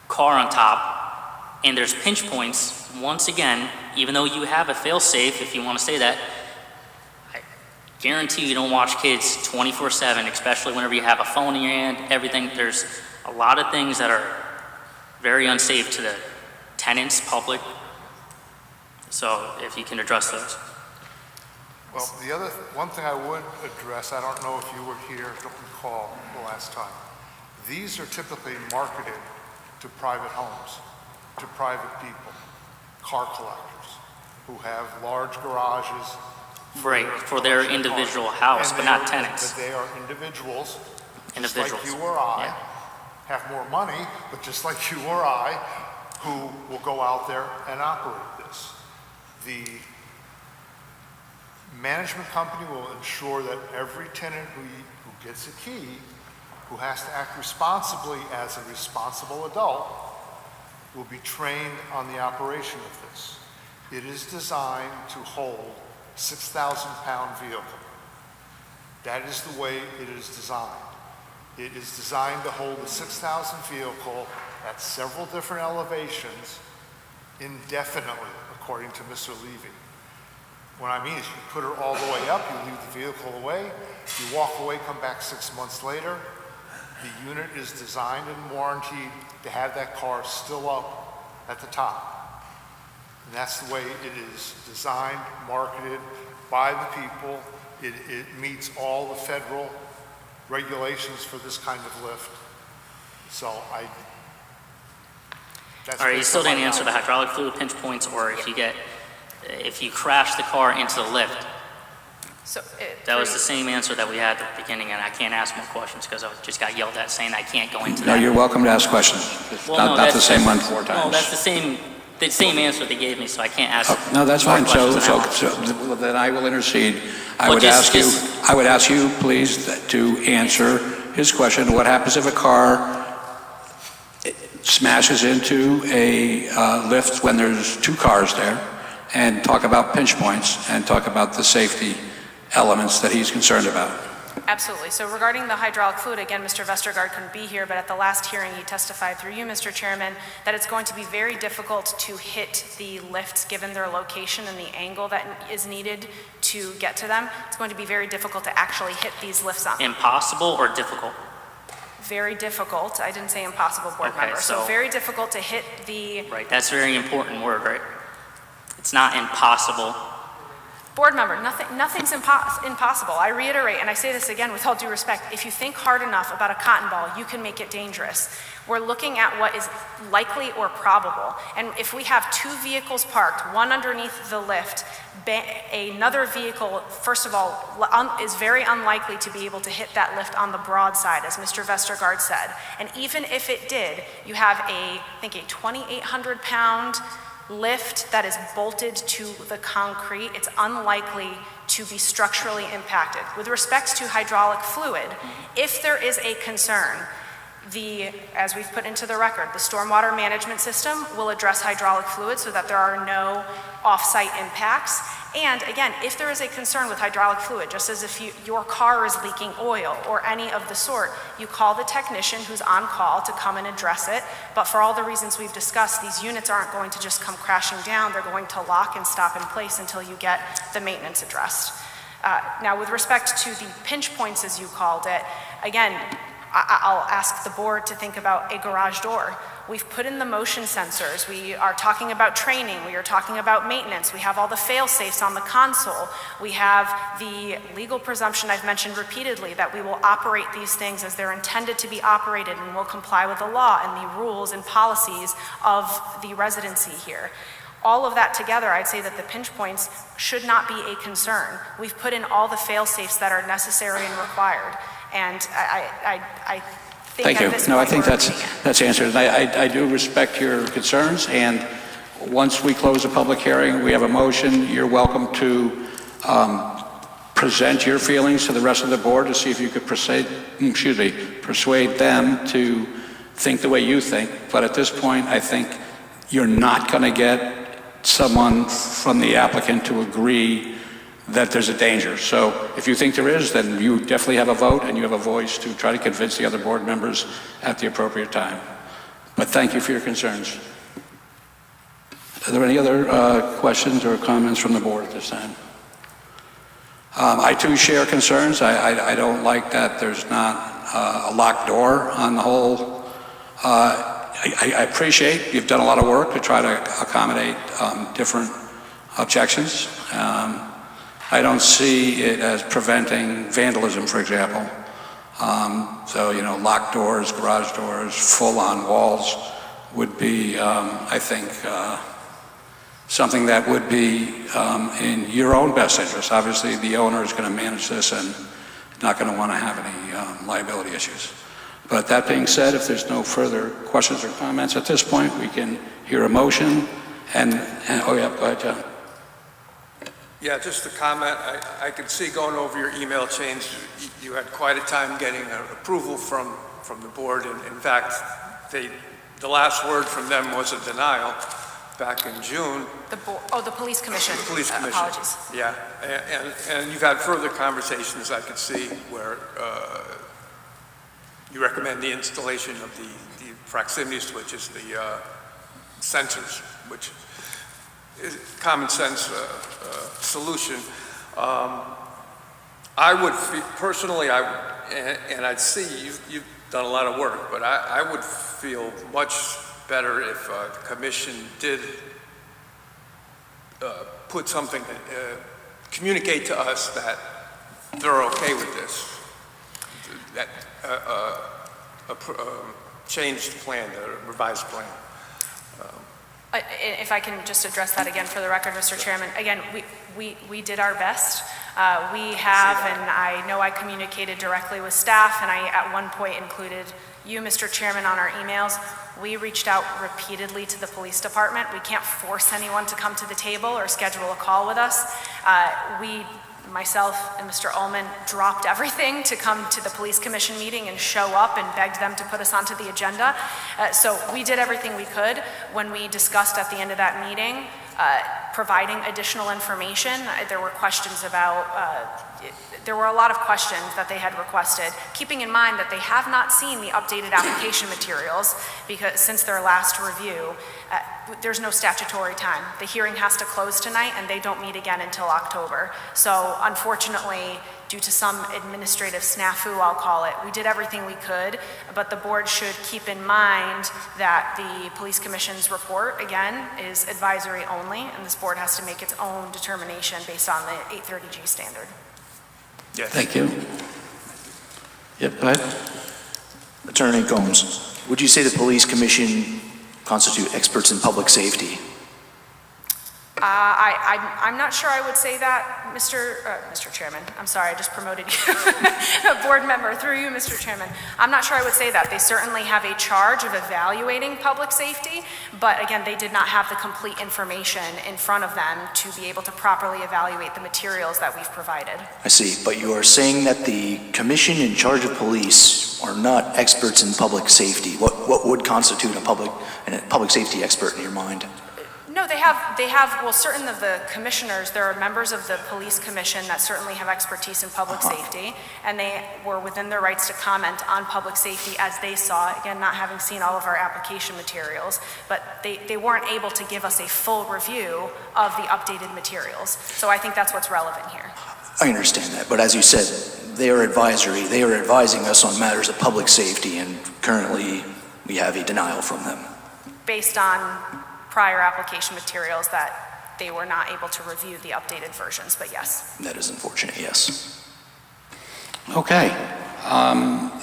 car on top, and there's pinch points. Once again, even though you have a fail-safe, if you want to say that, I guarantee you don't watch kids 24/7, especially whenever you have a phone in your hand, everything. There's a lot of things that are very unsafe to the tenants, public. So if you can address those. Well, one thing I would address, I don't know if you were here, don't recall the last time. These are typically marketed to private homes, to private people, car collectors, who have large garages. Right, for their individual house, but not tenants. But they are individuals, just Individuals. like you or I, Yeah. have more money, but just like you or I, who will go out there and operate this. The management company will ensure that every tenant who gets a key, who has to act responsibly as a responsible adult, will be trained on the operation of this. It is designed to hold 6,000-pound vehicle. That is the way it is designed. It is designed to hold a 6,000 vehicle at several different elevations indefinitely, according to Mr. Levy. What I mean is you put her all the way up, you leave the vehicle away, you walk away, come back 6 months later. The unit is designed and warranted to have that car still up at the top. And that's the way it is designed, marketed by the people. It meets all the federal regulations for this kind of lift. So that's All right, you based still on my didn't answer the knowledge. hydraulic fluid pinch points, or if you crash the car into the lift. So, That was the same answer that we had at the beginning, and I can't ask more questions because I just got yelled at saying I can't go into No, that. you're welcome to ask questions. It's Well, not the same one 4 No, times. that's the same answer they gave me, so I can't ask. No, that's more fine. So questions now. then I will intercede. I Well, would just- ask you, please, to answer his question. What happens if a car smashes into a lift when there's 2 cars there? And talk about pinch points and talk about the safety elements that he's concerned about. Absolutely. So regarding the hydraulic fluid, again, Mr. Vestergaard couldn't be here, but at the last hearing, he testified through you, Mr. Chairman, that it's going to be very difficult to hit the lifts given their location and the angle that is needed to get to them. It's going to be very difficult to actually hit these lifts on. Impossible or difficult? Very difficult. I didn't say impossible, board Okay, member. So so- very difficult to hit the Right, that's a very important word, right? It's not impossible. board member. Nothing's impossible. I reiterate, and I say this again with all due respect, if you think hard enough about a cotton ball, you can make it dangerous. We're looking at what is likely or probable. And if we have 2 vehicles parked, one underneath the lift, another vehicle, first of all, is very unlikely to be able to hit that lift on the broad side, as Mr. Vestergaard said. And even if it did, you have I think a 2,800-pound lift that is bolted to the concrete. It's unlikely to be structurally impacted. With respect to hydraulic fluid, if there is a concern, as we've put into the record, the stormwater management system will address hydraulic fluid so that there are no off-site impacts. And again, if there is a concern with hydraulic fluid, just as if your car is leaking oil or any of the sort, you call the technician who's on call to come and address it. But for all the reasons we've discussed, these units aren't going to just come crashing down. They're going to lock and stop in place until you get the maintenance addressed. Now, with respect to the pinch points, as you called it, again, I'll ask the board to think about a garage door. We've put in the motion sensors. We are talking about training. We are talking about maintenance. We have all the fail-safes on the console. We have the legal presumption I've mentioned repeatedly that we will operate these things as they're intended to be operated and will comply with the law and the rules and policies of the residency here. All of that together, I'd say that the pinch points should not be a concern. We've put in all the fail-safes that are necessary and required. And I think Thank you. at this No, I point think we're meeting it. that's answered. And I do respect your concerns, and once we close the public hearing, we have a motion. You're welcome to present your feelings to the rest of the board to see if you could persuade them to think the way you think. But at this point, I think you're not going to get someone from the applicant to agree that there's a danger. So if you think there is, then you definitely have a vote and you have a voice to try to convince the other board members at the appropriate time. But thank you for your concerns. Are there any other questions or comments from the board at this time? I too share concerns. I don't like that there's not a locked door on the whole. I appreciate you've done a lot of work to try to accommodate different objections. I don't see it as preventing vandalism, for example. So, locked doors, garage doors, full-on walls would be, I think, something that would be in your own best interest. Obviously, the owner is going to manage this and not going to want to have any liability issues. But that being said, if there's no further questions or comments at this point, we can hear a motion. And oh yeah, go ahead, John. Yeah, just a comment. I could see going over your email chains, you had quite a time getting approval from the board. And in fact, the last word from them was a denial back in June. The police commission. The police commission. Apologies. Yeah, and you've had further conversations, I could see, where you recommend the installation of the proximity switches, the sensors, which is a common sense solution. I would personally, and I'd see you've done a lot of work, but I would feel much better if the commission did put something, communicate to us that they're okay with this, that changed plan, the revised plan. If I can just address that again for the record, Mr. Chairman. Again, we did our best. We have, and I know I communicated directly with staff, and I at one point included you, Mr. Chairman, on our emails. We reached out repeatedly to the police department. We can't force anyone to come to the table or schedule a call with us. Myself and Mr. Ullman dropped everything to come to the police commission meeting and show up and begged them to put us onto the agenda. So we did everything we could. When we discussed at the end of that meeting, providing additional information, there were questions about, there were a lot of questions that they had requested, keeping in mind that they have not seen the updated application materials because since their last review, there's no statutory time. The hearing has to close tonight and they don't meet again until October. So unfortunately, due to some administrative snafu, I'll call it, we did everything we could, but the board should keep in mind that the police commission's report, again, is advisory only, and this board has to make its own determination based on the 830G standard. Yes. Thank you. Yep, go ahead. Attorney Gomes, would you say the police commission constitute experts in public safety? I'm not sure I would say that, Mr. Chairman. I'm sorry, I just promoted you. A board member through you, Mr. Chairman. I'm not sure I would say that. They certainly have a charge of evaluating public safety, but again, they did not have the complete information in front of them to be able to properly evaluate the materials that we've provided. I see, but you are saying that the commission in charge of police are not experts in public safety. What would constitute a public safety expert in your mind? No, they have, well, certain of the commissioners, there are members of the police commission that certainly have expertise in public safety, and they were within their rights to comment on public safety as they saw it, again, not having seen all of our application materials, but they weren't able to give us a full review of the updated materials. So I think that's what's relevant here. I understand that, but as you said, they are advisory. They are advising us on matters of public safety, and currently we have a denial from them. Based on prior application materials that they were not able to review the updated versions, but yes. That is unfortunate, yes. Okay.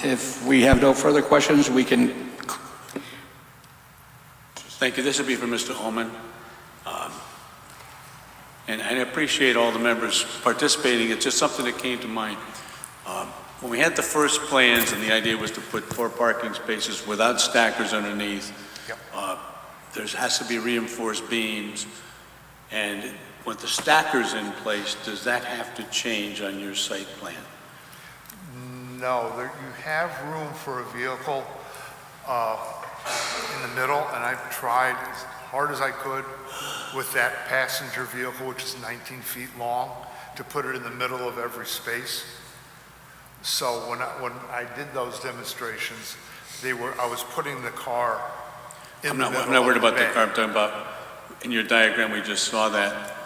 If we have no further questions, we can... Thank you. This will be for Mr. Ullman. And I appreciate all the members participating. It's just something that came to mind. When we had the first plans and the idea was to put 4 parking spaces without stackers underneath, there has to be reinforced beams. And with the stackers in place, does that have to change on your site plan? No, you have room for a vehicle in the middle, and I've tried as hard as I could with that passenger vehicle, which is 19 feet long, to put it in the middle of every space. So when I did those demonstrations, I was putting the car in the middle. I'm not worried about the bay. car. I'm talking about, in your diagram, we just saw that,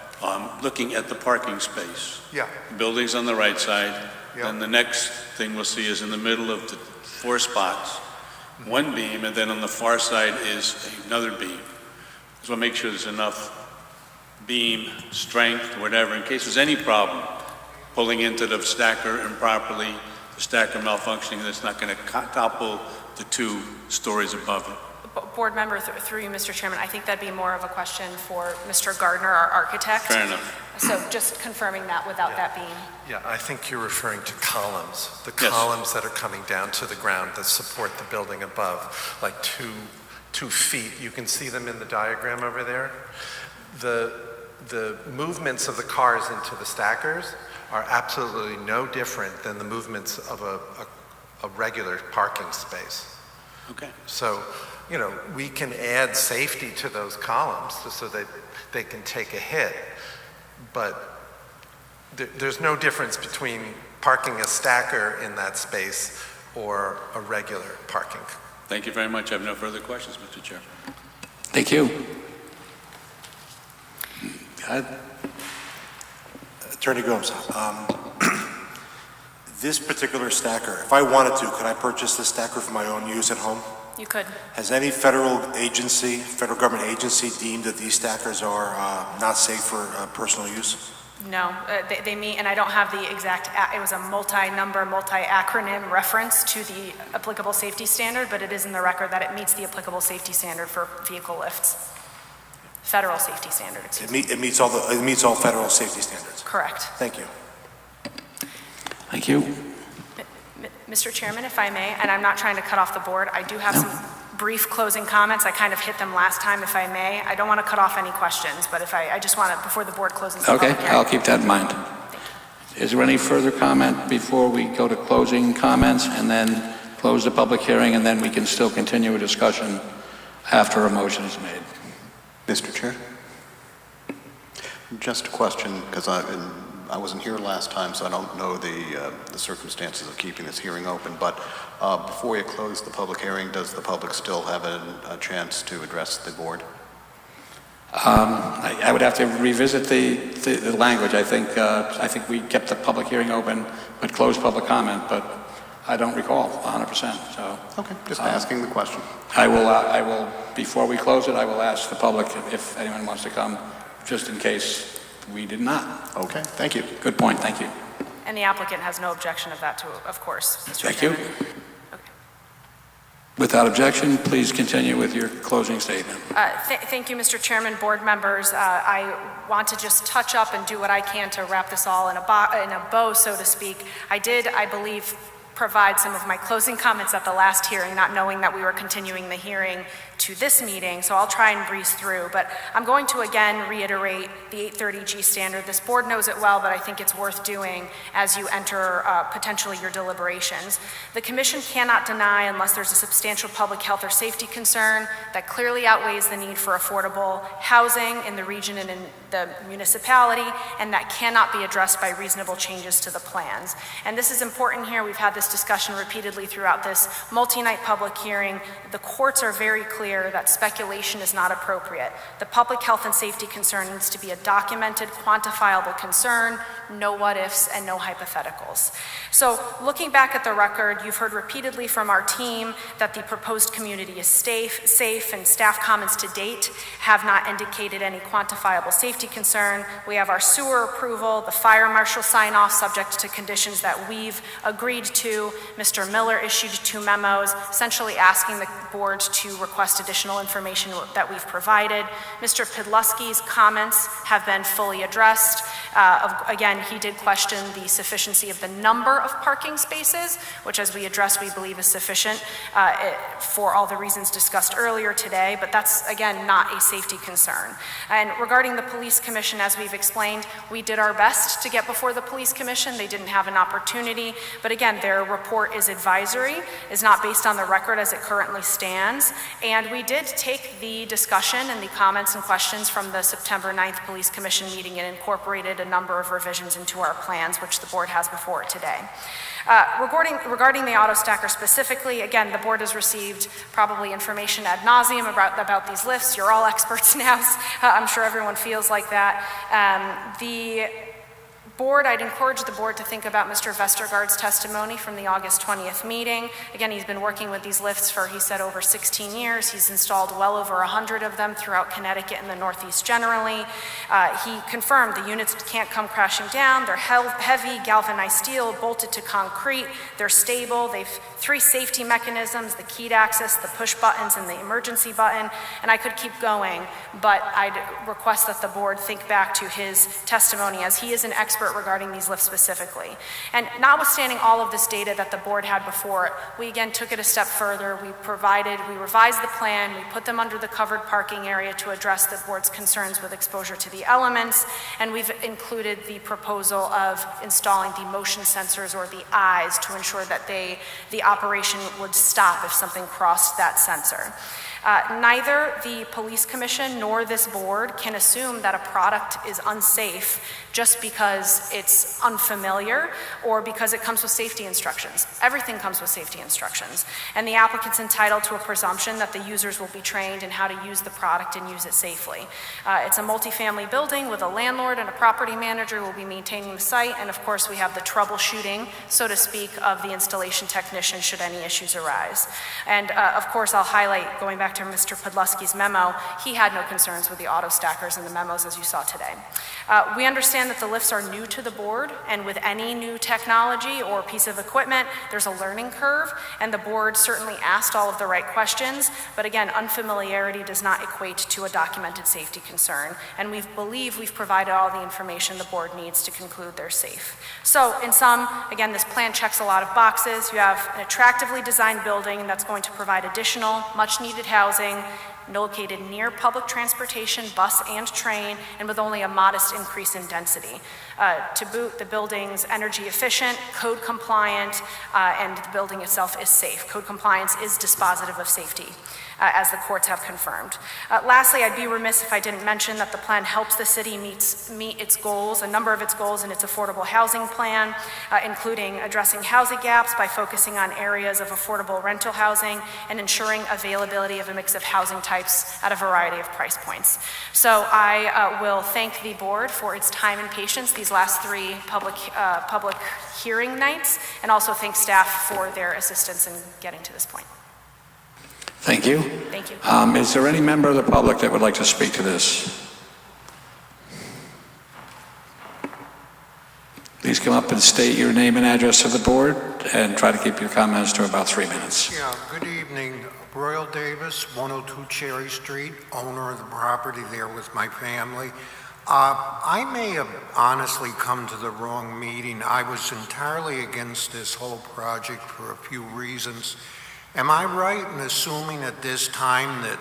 looking at the parking space. Yeah. The building's on the right side. Yeah. And the next thing we'll see is in the middle of the 4 spots, one beam, and then on the far side is another beam. So we'll make sure there's enough beam strength, whatever, in case there's any problem pulling into the stacker improperly, the stacker malfunctioning, that's not going to topple the 2 stories above it. Board member, through you, Mr. Chairman, I think that'd be more of a question for Mr. Gardner, our architect. Fair enough. So just confirming that without that being. Yeah, I think you're referring to columns, the Yes. columns that are coming down to the ground that support the building above, like 2 feet. You can see them in the diagram over there. The movements of the cars into the stackers are absolutely no different than the movements of a regular parking space. Okay. So, you know, we can add safety to those columns so that they can take a hit, but there's no difference between parking a stacker in that space or a regular parking. Thank you very much. I have no further questions, Mr. Chair. Thank you. Go ahead. Attorney Gomes, this particular stacker, if I wanted to, could I purchase this stacker for my own use at home? You could. Has any federal government agency deemed that these stackers are not safe for personal use? No, they meet, and I don't have the exact, it was a multi-number, multi-acronym reference to the applicable safety standard, but it is in the record that it meets the applicable safety standard for vehicle lifts. Federal safety standard, excuse me. It meets all federal safety standards? Correct. Thank you. Thank you. Mr. Chairman, if I may, and I'm not trying to cut off the board, I do have some brief closing comments. I kind of hit them last time, if I may. I don't want to cut off any questions, but I just want to, before the board closes the public hearing. I'll keep that in mind. Is there any further comment before we go to closing comments and then close the public hearing, and then we can still continue a discussion after a motion is made? Mr. Chair? Just a question, because I wasn't here last time, so I don't know the circumstances of keeping this hearing open, but before you close the public hearing, does the public still have a chance to address the board? I would have to revisit the language. I think we kept the public hearing open, but closed public comment, but I don't recall 100%. So Okay, just asking the question. I will, before we close it, I will ask the public if anyone wants to come, just in case we did not. Okay, thank you. Good point, thank you. And the applicant has no objection of that, of course, Mr. Thank you. Chairman. Okay. Without objection, please continue with your closing statement. Thank you, Mr. Chairman, board members. I want to just touch up and do what I can to wrap this all in a bow, so to speak. I did, I believe, provide some of my closing comments at the last hearing, not knowing that we were continuing the hearing to this meeting, so I'll try and breeze through. But I'm going to again reiterate the 830G standard. This board knows it well, but I think it's worth doing as you enter potentially your deliberations. The commission cannot deny, unless there's a substantial public health or safety concern that clearly outweighs the need for affordable housing in the region and in the municipality, and that cannot be addressed by reasonable changes to the plans. And this is important here. We've had this discussion repeatedly throughout this multi-night public hearing. The courts are very clear that speculation is not appropriate. The public health and safety concern needs to be a documented, quantifiable concern, no what-ifs and no hypotheticals. So looking back at the record, you've heard repeatedly from our team that the proposed community is safe, and staff comments to date have not indicated any quantifiable safety concern. We have our sewer approval, the fire marshal sign-off subject to conditions that we've agreed to. Mr. Miller issued 2 memos essentially asking the board to request additional information that we've provided. Mr. Podluski's comments have been fully addressed. Again, he did question the sufficiency of the number of parking spaces, which, as we addressed, we believe is sufficient for all the reasons discussed earlier today, but that's, again, not a safety concern. And regarding the police commission, as we've explained, we did our best to get before the police commission. They didn't have an opportunity, but again, their report is advisory, is not based on the record as it currently stands, and we did take the discussion and the comments and questions from the September 9th Police Commission meeting and incorporated a number of revisions into our plans, which the board has before it today. Regarding the auto stacker specifically, again, the board has received probably information ad nauseum about these lifts. You're all experts now. I'm sure everyone feels like that. The board, I'd encourage the board to think about Mr. Vestergaard's testimony from the August 20th meeting. Again, he's been working with these lifts for, he said, over 16 years. He's installed well over 100 of them throughout Connecticut and the Northeast generally. He confirmed the units can't come crashing down. They're heavy, galvanized steel, bolted to concrete. They're stable. They've 3 safety mechanisms, the keyed access, the push buttons, and the emergency button. And I could keep going, but I'd request that the board think back to his testimony, as he is an expert regarding these lifts specifically. And notwithstanding all of this data that the board had before it, we again took it a step further. We revised the plan, we put them under the covered parking area to address the board's concerns with exposure to the elements, and we've included the proposal of installing the motion sensors, or the eyes, to ensure that the operation would stop if something crossed that sensor. Neither the police commission nor this board can assume that a product is unsafe just because it's unfamiliar or because it comes with safety instructions. Everything comes with safety instructions, and the applicant's entitled to a presumption that the users will be trained in how to use the product and use it safely. It's a multifamily building with a landlord and a property manager who will be maintaining the site, and of course we have the troubleshooting, so to speak, of the installation technician should any issues arise. And of course I'll highlight, going back to Mr. Podluski's memo, he had no concerns with the auto stackers in the memos, as you saw today. We understand that the lifts are new to the board, and with any new technology or piece of equipment, there's a learning curve, and the board certainly asked all of the right questions, but again, unfamiliarity does not equate to a documented safety concern, and we believe we've provided all the information the board needs to conclude they're safe. So in sum, again, this plan checks a lot of boxes. You have an attractively designed building that's going to provide additional, much-needed housing, located near public transportation, bus and train, and with only a modest increase in density. To boot, the building's energy efficient, code compliant, and the building itself is safe. Code compliance is dispositive of safety, as the courts have confirmed. Lastly, I'd be remiss if I didn't mention that the plan helps the city meet its goals, a number of its goals in its affordable housing plan, including addressing housing gaps by focusing on areas of affordable rental housing and ensuring availability of a mix of housing types at a variety of price points. So I will thank the board for its time and patience these last 3 public hearing nights, and also thank staff for their assistance in getting to this point. Thank you. Thank you. Is there any member of the public that would like to speak to this? Please come up and state your name and address to the board, and try to keep your comments to about 3 minutes. Yeah, good evening. Royal Davis, 102 Cherry Street, owner of the property there with my family. I may have honestly come to the wrong meeting. I was entirely against this whole project for a few reasons. Am I right in assuming at this time that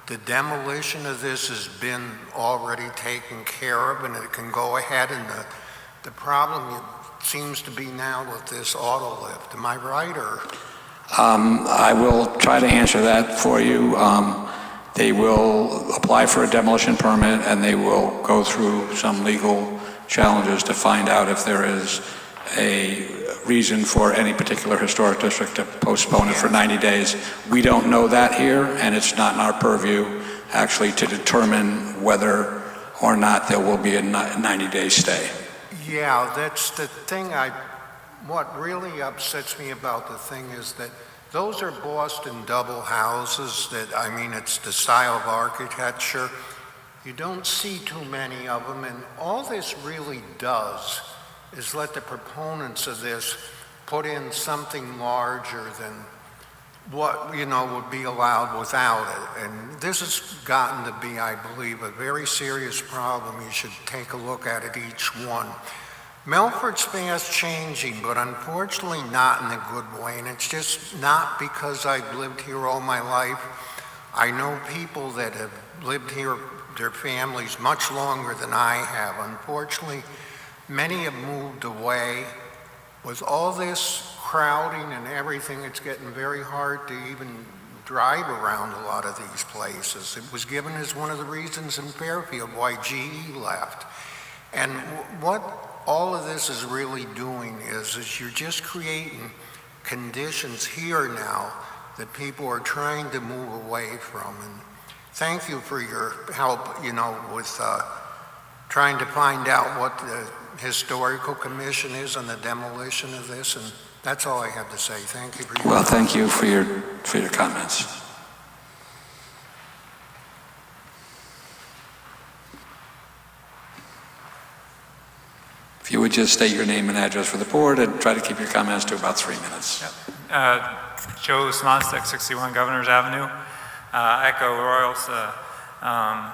the demolition of this has been already taken care of and it can go ahead, and the problem seems to be now with this auto lift? Am I right, or? I will try to answer that for you. They will apply for a demolition permit, and they will go through some legal challenges to find out if there is a reason for any particular historic district to postpone it for 90 days. We don't know that here, and it's not in our purview actually to determine whether or not there will be a 90-day stay. Yeah, that's the thing. What really upsets me about the thing is that those are Boston double houses that, I mean, it's the style of architecture. You don't see too many of them, and all this really does is let the proponents of this put in something larger than what, would be allowed without it. And this has gotten to be, I believe, a very serious problem. You should take a look at it, each one. Milford's fast changing, but unfortunately not in a good way, and it's just not because I've lived here all my life. I know people that have lived here, their families, much longer than I have. Unfortunately, many have moved away. With all this crowding and everything, it's getting very hard to even drive around a lot of these places. It was given as one of the reasons in Fairfield why GE left. And what all of this is really doing is you're just creating conditions here now that people are trying to move away from. And thank you for your help, with trying to find out what historical commission is on the demolition of this, and that's all I have to say. Thank you for your... Well, thank you for your comments. If you would just state your name and address for the board and try to keep your comments to about 3 minutes. Joe Snostek, 61 Governors Avenue. Echo Royal's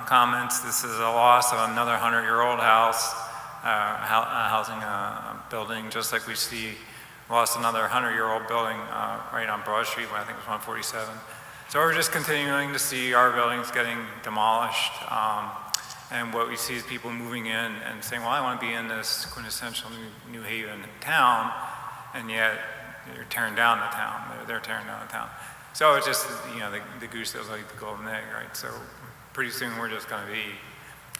comments. This is a loss of another 100-year-old house, housing a building, just like we see lost another 100-year-old building right on Broad Street, I think it was 147. So we're just continuing to see our buildings getting demolished. And what we see is people moving in and saying, well, I want to be in this quintessential New Haven town, and yet you're tearing down the town. They're tearing down the town. So it's just, you know, the goose that was like the golden egg, right? So pretty soon we're just going to be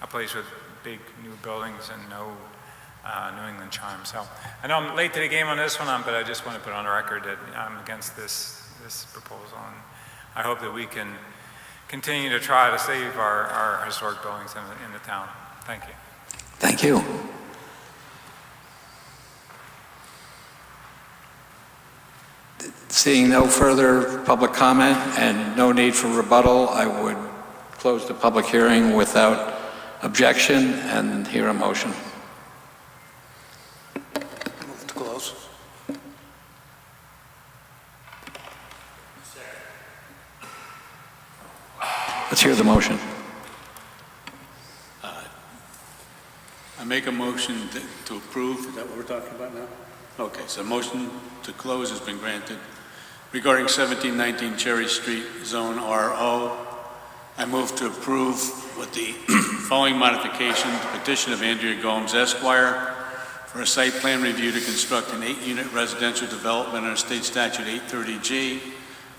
a place with big new buildings and no New England charm. So I know I'm late to the game on this one, but I just want to put on the record that I'm against this proposal. And I hope that we can continue to try to save our historic buildings in the town. Thank you. Thank you. Seeing no further public comment and no need for rebuttal, I would close the public hearing without objection and hear a motion. Move to close. Let's hear the motion. I make a motion to approve. Is that what we're talking about now? Okay, so a motion to close has been granted. Regarding 1719 Cherry Street, Zone RO, I move to approve with the following modification, the petition of Andrea Gomes Esquire for a site plan review to construct an 8-unit residential development under State Statute 830G,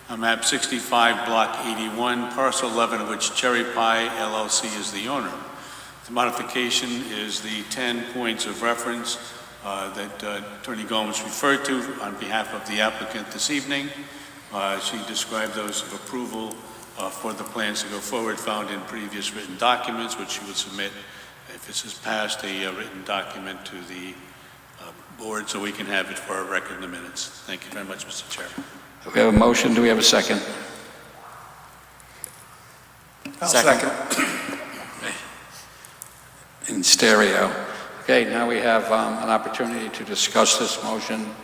on map 65, block 81, parcel 11 of which Cherry Pie LLC is the owner. The modification is the 10 points of reference that Attorney Gomes referred to on behalf of the applicant this evening. She described those of approval for the plans to go forward found in previous written documents, which she would submit if this is passed, a written document to the board so we can have it for our record in the minutes. Thank you very much, Mr. Chair. We have a motion. Do we have a second? Second. In stereo. Okay, now we have an opportunity to discuss this motion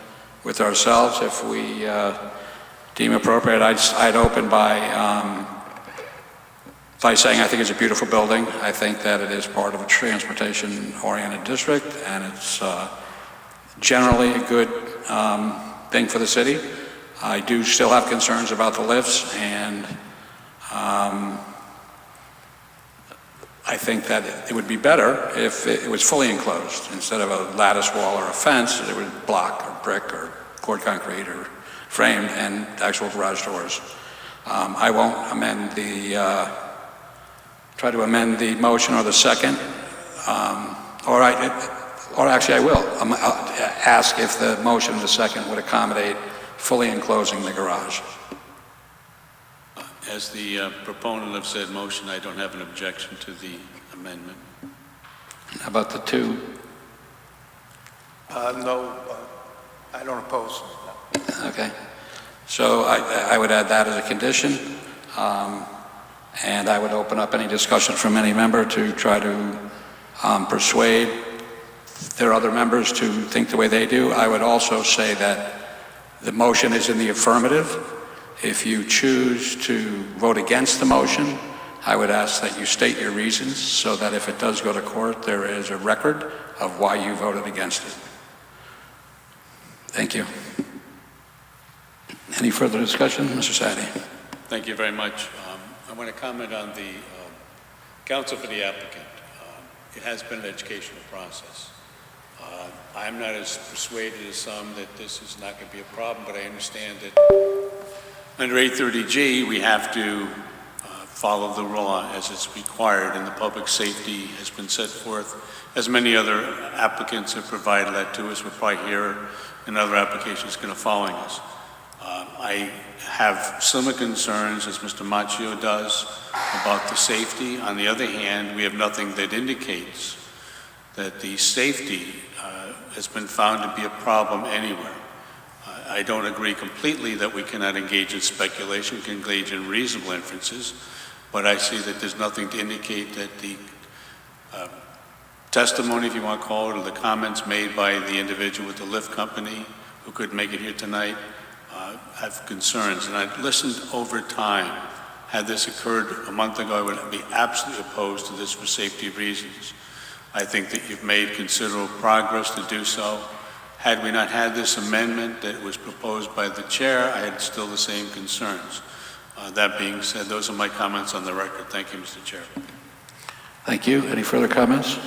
with ourselves. If we deem appropriate, I'd open by saying I think it's a beautiful building. I think that it is part of a transportation-oriented district, and it's generally a good thing for the city. I do still have concerns about the lifts, and I think that it would be better if it was fully enclosed instead of a lattice wall or a fence. It would block or brick or poured concrete or framed and actual garage doors. I won't try to amend the motion or the second, or actually I will. I'll ask if the motion and the second would accommodate fully enclosing the garage. As the proponent of said motion, I don't have an objection to the amendment. How about the two? No, I don't oppose. Okay. So I would add that as a condition, and I would open up any discussion from any member to try to persuade their other members to think the way they do. I would also say that the motion is in the affirmative. If you choose to vote against the motion, I would ask that you state your reasons so that if it does go to court, there is a record of why you voted against it. Thank you. Any further discussion? Mr. Sadi. Thank you very much. I want to comment on the counsel for the applicant. It has been an educational process. I'm not as persuaded as some that this is not going to be a problem, but I understand that under 830G, we have to follow the law as it's required, and the public safety has been set forth, as many other applicants have provided that to us. We're probably here and other applications going to following us. I have similar concerns as Mr. Macchio does about the safety. On the other hand, we have nothing that indicates that the safety has been found to be a problem anywhere. I don't agree completely that we cannot engage in speculation, can engage in reasonable inferences, but I see that there's nothing to indicate that the testimony, if you want to call it, or the comments made by the individual with the lift company who could make it here tonight have concerns. And I've listened over time. Had this occurred a month ago, I would be absolutely opposed to this for safety reasons. I think that you've made considerable progress to do so. Had we not had this amendment that was proposed by the chair, I had still the same concerns. That being said, those are my comments on the record. Thank you, Mr. Chair. Thank you. Any further comments?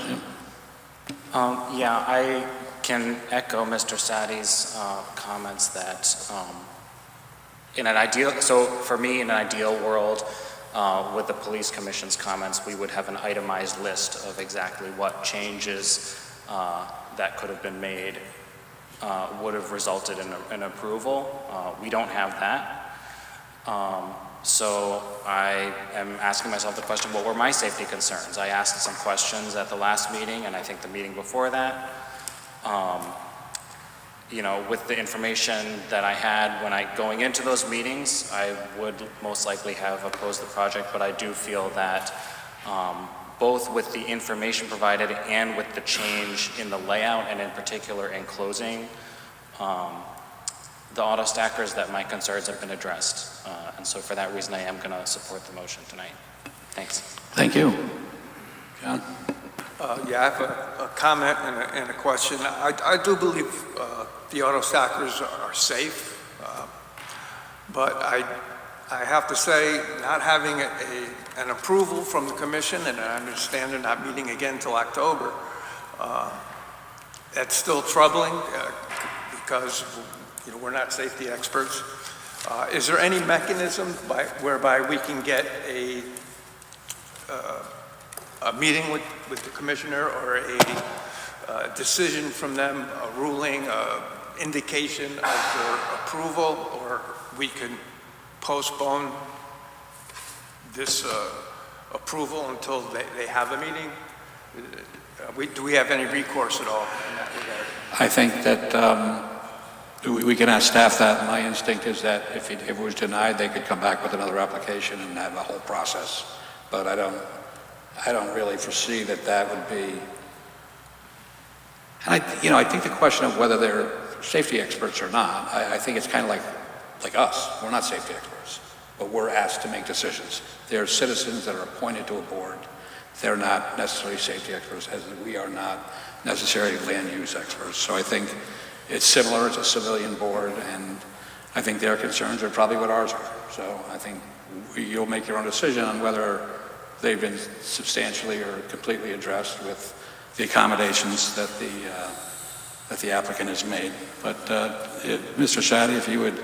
Yeah, I can echo Mr. Sadi's comments that for me, in an ideal world, with the police commission's comments, we would have an itemized list of exactly what changes that could have been made would have resulted in an approval. We don't have that. So I am asking myself the question, what were my safety concerns? I asked some questions at the last meeting, and I think the meeting before that. With the information that I had going into those meetings, I would most likely have opposed the project, but I do feel that both with the information provided and with the change in the layout, and in particular in closing the auto stackers, that my concerns have been addressed. And so for that reason, I am going to support the motion tonight. Thanks. Thank you. John? Yeah, I have a comment and a question. I do believe the auto stackers are safe, but I have to say, not having an approval from the commission, and I understand they're not meeting again until October, that's still troubling because we're not safety experts. Is there any mechanism whereby we can get a meeting with the commissioner, or a decision from them, a ruling, indication of their approval, or we can postpone this approval until they have a meeting? Do we have any recourse at all in that regard? I think that we can ask staff that. My instinct is that if it was denied, they could come back with another application and have a whole process. But I don't really foresee that would be. And I think the question of whether they're safety experts or not, I think it's kind of like us. We're not safety experts, but we're asked to make decisions. They're citizens that are appointed to a board. They're not necessarily safety experts, as we are not necessarily land use experts. So I think it's similar. It's a civilian board, and I think their concerns are probably what ours are. So I think you'll make your own decision on whether they've been substantially or completely addressed with the accommodations that the applicant has made. But Mr. Sadi, if you would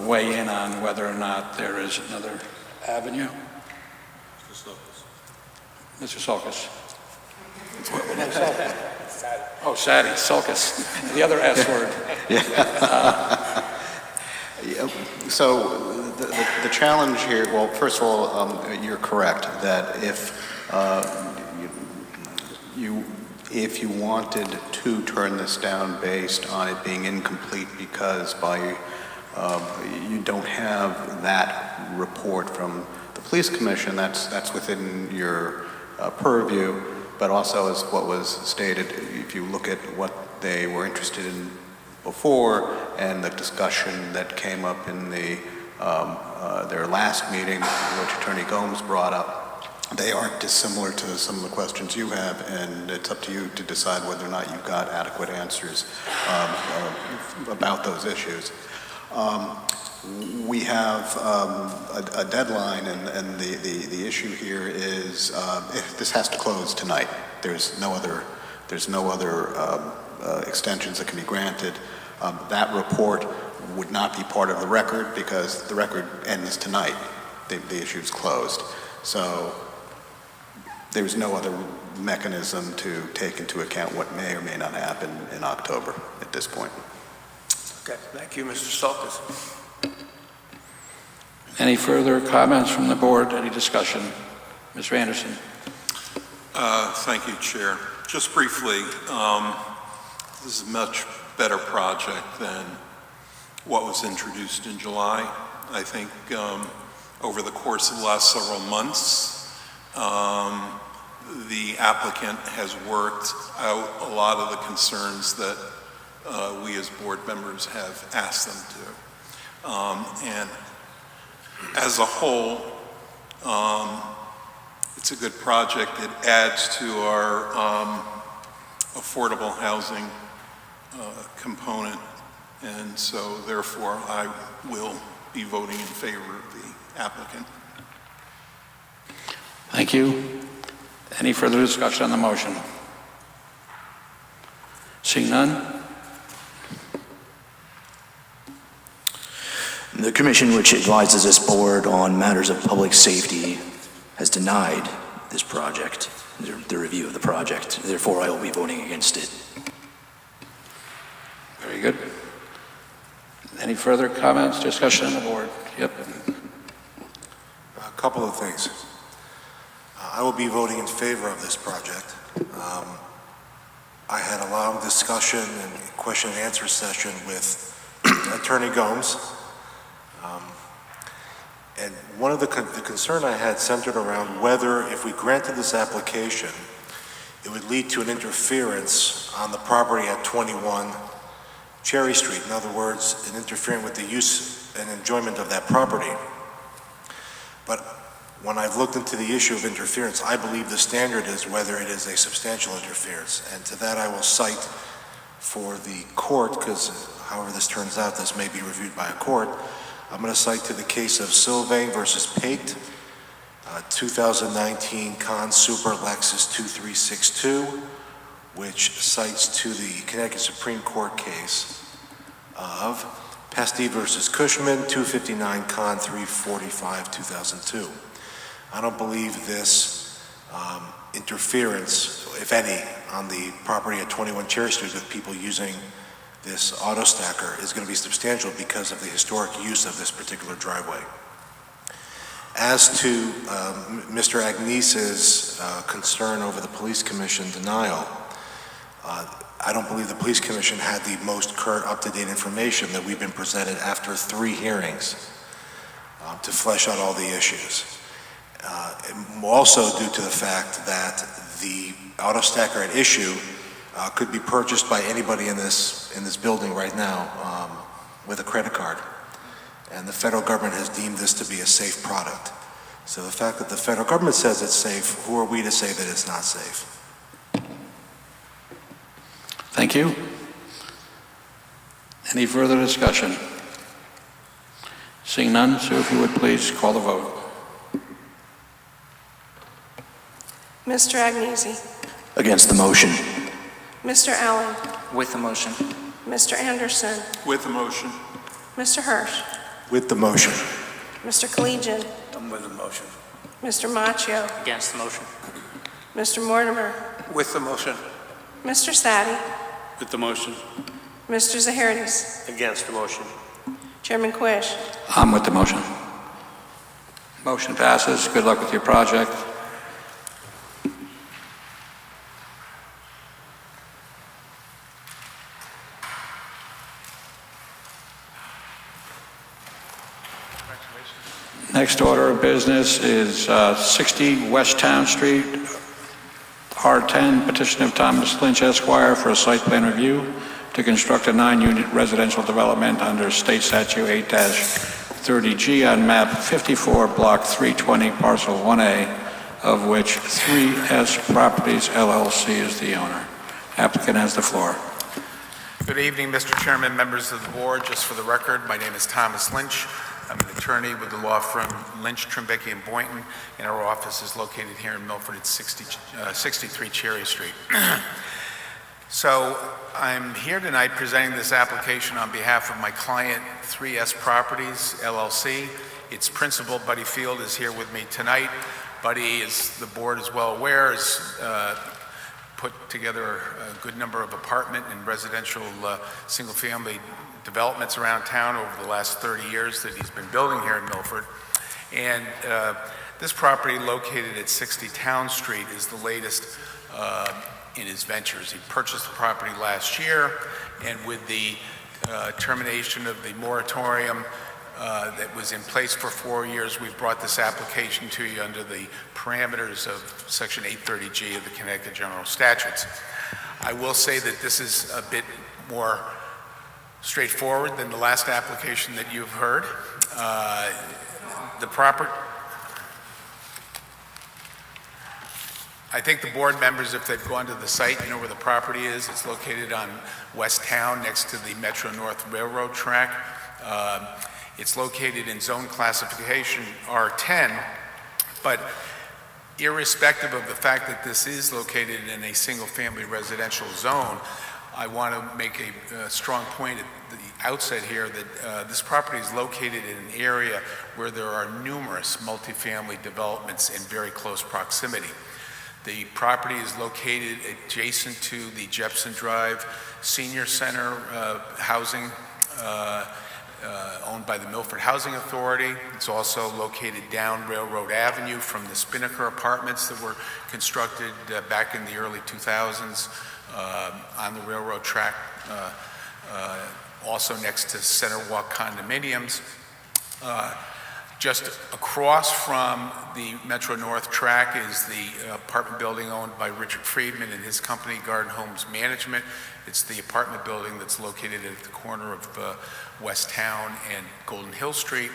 weigh in on whether or not there is another avenue. Mr. Sulkus. Oh, Sadi, Sulkus, the other S word. So the challenge here, well, first of all, you're correct that if you wanted to turn this down based on it being incomplete because you don't have that report from the police commission, that's within your purview. But also, as what was stated, if you look at what they were interested in before and the discussion that came up in their last meeting, which Attorney Gomes brought up, they aren't dissimilar to some of the questions you have, and it's up to you to decide whether or not you've got adequate answers about those issues. We have a deadline, and the issue here is this has to close tonight. There's no other extensions that can be granted. That report would not be part of the record because the record ends tonight. The issue is closed. So there's no other mechanism to take into account what may or may not happen in October at this point. Okay, thank you, Mr. Sulkus. Any further comments from the board? Any discussion? Mr. Anderson? Thank you, Chair. Just briefly, this is a much better project than what was introduced in July. I think over the course of the last several months, the applicant has worked out a lot of the concerns that we as board members have asked them to. And as a whole, it's a good project. It adds to our affordable housing component, and so therefore I will be voting in favor of the applicant. Thank you. Any further discussion on the motion? Seeing none? The commission, which advises this board on matters of public safety, has denied this project, the review of the project. Therefore, I will be voting against it. Very good. Any further comments, discussion on the board? Yep. A couple of things. I will be voting in favor of this project. I had a long discussion and question and answer session with Attorney Gomes. And one of the concern I had centered around whether if we granted this application, it would lead to an interference on the property at 21 Cherry Street. In other words, an interference with the use and enjoyment of that property. But when I've looked into the issue of interference, I believe the standard is whether it is a substantial interference. And to that I will cite for the court, because however this turns out, this may be reviewed by a court. I'm going to cite to the case of Sylvain versus Pate, 2019 Con Super Lexus 2362, which cites to the Connecticut Supreme Court case of Pesty versus Cushman, 259 Con 345, 2002. I don't believe this interference, if any, on the property at 21 Cherry Street with people using this auto stacker is going to be substantial because of the historic use of this particular driveway. As to Mr. Agnese's concern over the police commission denial, I don't believe the police commission had the most current up-to-date information that we've been presented after 3 hearings to flesh out all the issues. Also due to the fact that the auto stacker at issue could be purchased by anybody in this building right now with a credit card. And the federal government has deemed this to be a safe product. So the fact that the federal government says it's safe, who are we to say that it's not safe? Thank you. Any further discussion? Seeing none, Sue, if you would please call the vote. Mr. Agnesi, Against the motion. Mr. Allen, With the motion. Mr. Anderson, With the motion. Mr. Hirsch, With the motion. Mr. Collegian, I'm with the motion. Mr. Machio, Against the motion. Mr. Mortimer, With the motion. Mr. Sadi, With the motion. Mr. Zahardis, Against the motion. Chairman Quish. I'm with the motion. Motion passes. Good luck with your project. Next order of business is 60 West Town Street, R10, petition of Thomas Lynch Esquire for a site plan review to construct a 9-unit residential development under State Statute 8-30G on map 54, block 320, parcel 1A, of which 3S Properties LLC is the owner. Applicant has the floor. Good evening, Mr. Chairman, members of the board. Just for the record, my name is Thomas Lynch. I'm an attorney with the law firm Lynch, Trimbecki, and Boynton, and our office is located here in Milford at 63 Cherry Street. So I'm here tonight presenting this application on behalf of my client, 3S Properties, LLC. Its principal, Buddy Field, is here with me tonight. Buddy, as the board is well aware, has put together a good number of apartment and residential single-family developments around town over the last 30 years that he's been building here in Milford. And This property located at 60 Town Street is the latest in his ventures. He purchased the property last year, and with the termination of the moratorium that was in place for 4 years, we've brought this application to you under the parameters of Section 830G of the Connecticut General Statutes. I will say that this is a bit more straightforward than the last application that you've heard. I think the board members, if they've gone to the site, you know where the property is. It's located on West Town next to the Metro North Railroad track. It's located in zone classification R10, but irrespective of the fact that this is located in a single-family residential zone, I want to make a strong point at the outset here that this property is located in an area where there are numerous multifamily developments in very close proximity. The property is located adjacent to the Jepson Drive Senior Center housing owned by the Milford Housing Authority. It's also located down Railroad Avenue from the Spinnaker apartments that were constructed back in the early 2000s on the railroad track, also next to Center Walk condominiums. Just across from the Metro North track is the apartment building owned by Richard Friedman and his company, Garden Homes Management. It's the apartment building that's located at the corner of West Town and Golden Hill Street.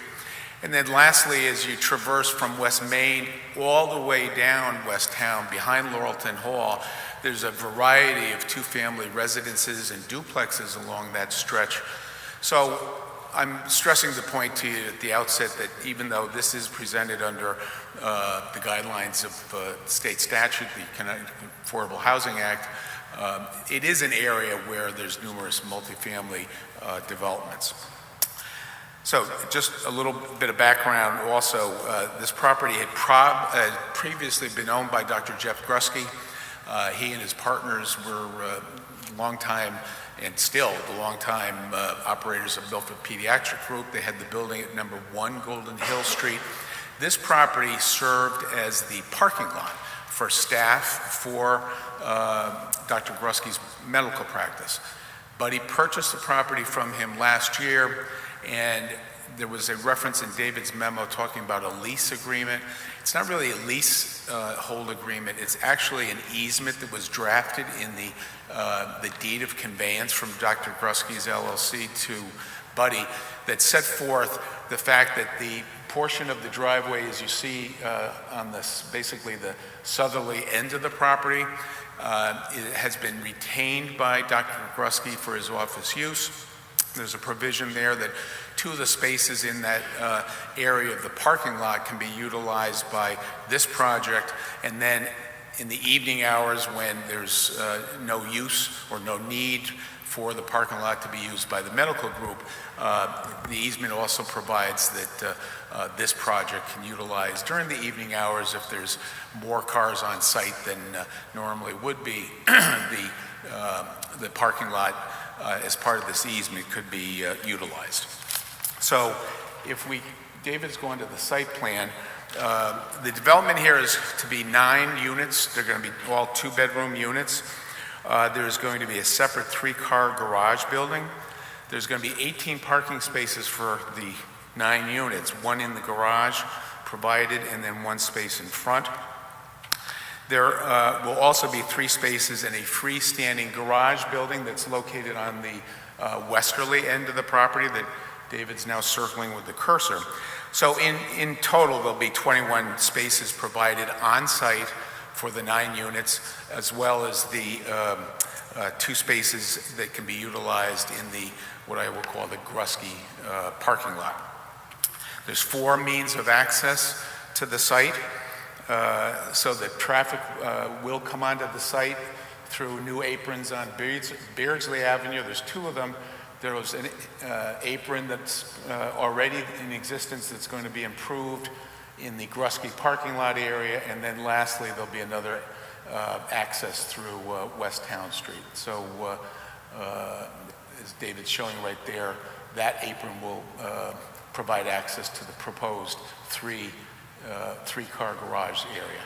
And then lastly, as you traverse from West Main all the way down West Town behind Laurelton Hall, there's a variety of two-family residences and duplexes along that stretch. So I'm stressing the point to you at the outset that even though this is presented under the guidelines of state statute, the Connecticut Affordable Housing Act, it is an area where there's numerous multifamily developments. So just a little bit of background also, this property had previously been owned by Dr. Jeff Grusky. He and his partners were longtime and still the longtime operators of Milford Pediatric Group. They had the building at number 1 Golden Hill Street. This property served as the parking lot for staff for Dr. Grusky's medical practice. But he purchased the property from him last year, and there was a reference in David's memo talking about a lease agreement. It's not really a lease hold agreement. It's actually an easement that was drafted in the deed of conveyance from Dr. Grusky's LLC to Buddy that set forth the fact that the portion of the driveway, as you see on this, basically the southerly end of the property, it has been retained by Dr. Grusky for his office use. There's a provision there that 2 of the spaces in that area of the parking lot can be utilized by this project, and then in the evening hours when there's no use or no need for the parking lot to be used by the medical group, the easement also provides that this project can utilize during the evening hours if there's more cars on site than normally would be. The parking lot as part of this easement could be utilized. So if David's going to the site plan, the development here is to be 9 units. They're going to be all 2-bedroom units. There's going to be a separate 3-car garage building. There's going to be 18 parking spaces for the 9 units, 1 in the garage provided, and then 1 space in front. There will also be 3 spaces in a freestanding garage building that's located on the westerly end of the property that David's now circling with the cursor. So in total, there'll be 21 spaces provided on site for the 9 units, as well as the 2 spaces that can be utilized in the, what I will call the Grusky parking lot. There's 4 means of access to the site. So the traffic will come onto the site through new aprons on Beardsley Avenue. There's 2 of them. There was an apron that's already in existence that's going to be improved in the Grusky parking lot area. And then lastly, there'll be another access through West Town Street. So as David's showing right there, that apron will provide access to the proposed 3 three-car garage area.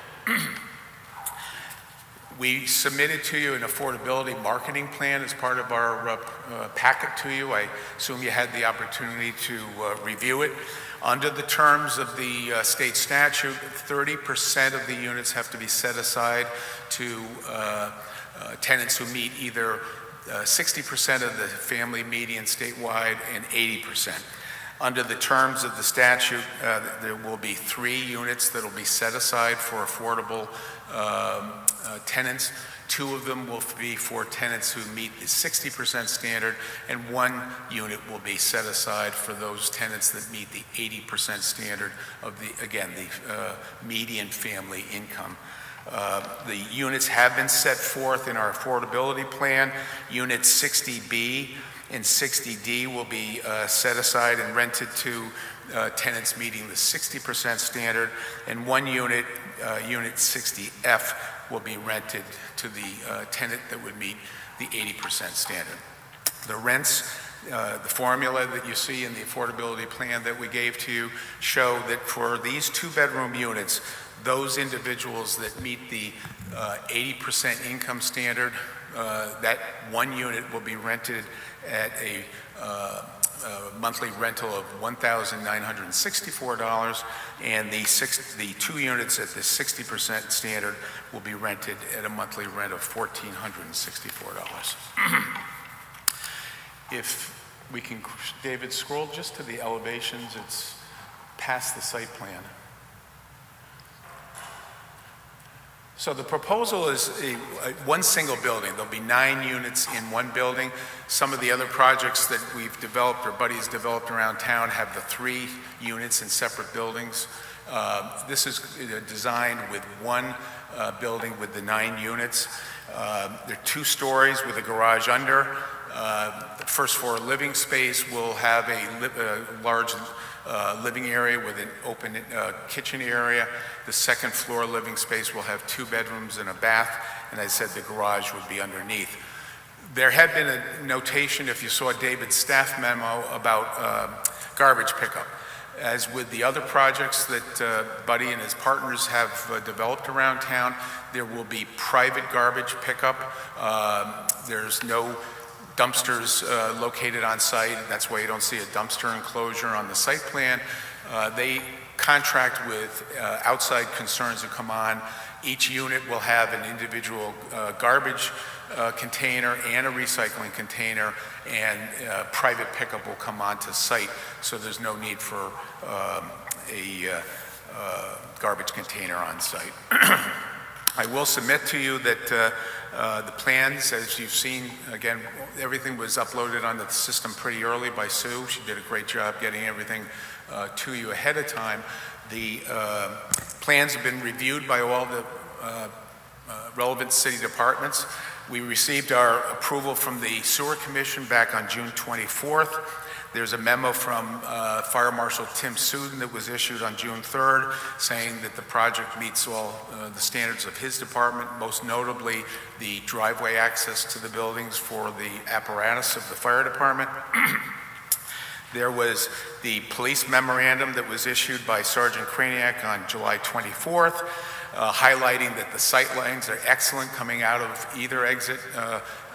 We submitted to you an affordability marketing plan as part of our packet to you. I assume you had the opportunity to review it. Under the terms of the state statute, 30% of the units have to be set aside to tenants who meet either 60% of the family median statewide and 80%. Under the terms of the statute, there will be 3 units that will be set aside for affordable tenants. 2 of them will be for tenants who meet the 60% standard, and 1 unit will be set aside for those tenants that meet the 80% standard of the median family income. The units have been set forth in our affordability plan. Unit 60B and 60D will be set aside and rented to tenants meeting the 60% standard, and 1 unit, Unit 60F, will be rented to the tenant that would meet the 80% standard. The rents, the formula that you see in the affordability plan that we gave to you show that for these 2-bedroom units, those individuals that meet the 80% income standard, that 1 unit will be rented at a monthly rental of $1,964, and the 2 units at the 60% standard will be rented at a monthly rent of $1,464. If we can, David, scroll just to the elevations. It's past the site plan. So the proposal is one single building. There'll be 9 units in one building. Some of the other projects that we've developed or Buddy's developed around town have the 3 units in separate buildings. This is designed with one building with the 9 units. They're 2 stories with a garage under. The first floor living space will have a large living area with an open kitchen area. The second floor living space will have 2 bedrooms and a bath, and I said the garage would be underneath. There had been a notation, if you saw David's staff memo, about garbage pickup. As with the other projects that Buddy and his partners have developed around town, there will be private garbage pickup. There's no dumpsters located on site. That's why you don't see a dumpster enclosure on the site plan. They contract with outside concerns who come on. Each unit will have an individual garbage container and a recycling container, and private pickup will come onto site, so there's no need for a garbage container on site. I will submit to you that the plans, as you've seen, again, everything was uploaded onto the system pretty early by Sue. She did a great job getting everything to you ahead of time. The plans have been reviewed by all the relevant city departments. We received our approval from the Sewer Commission back on June 24th. There's a memo from Fire Marshal Tim Suden that was issued on June 3rd saying that the project meets all the standards of his department, most notably the driveway access to the buildings for the apparatus of the fire department. There was the police memorandum that was issued by Sergeant Kraniak on July 24th, highlighting that the sight lines are excellent coming out of either exit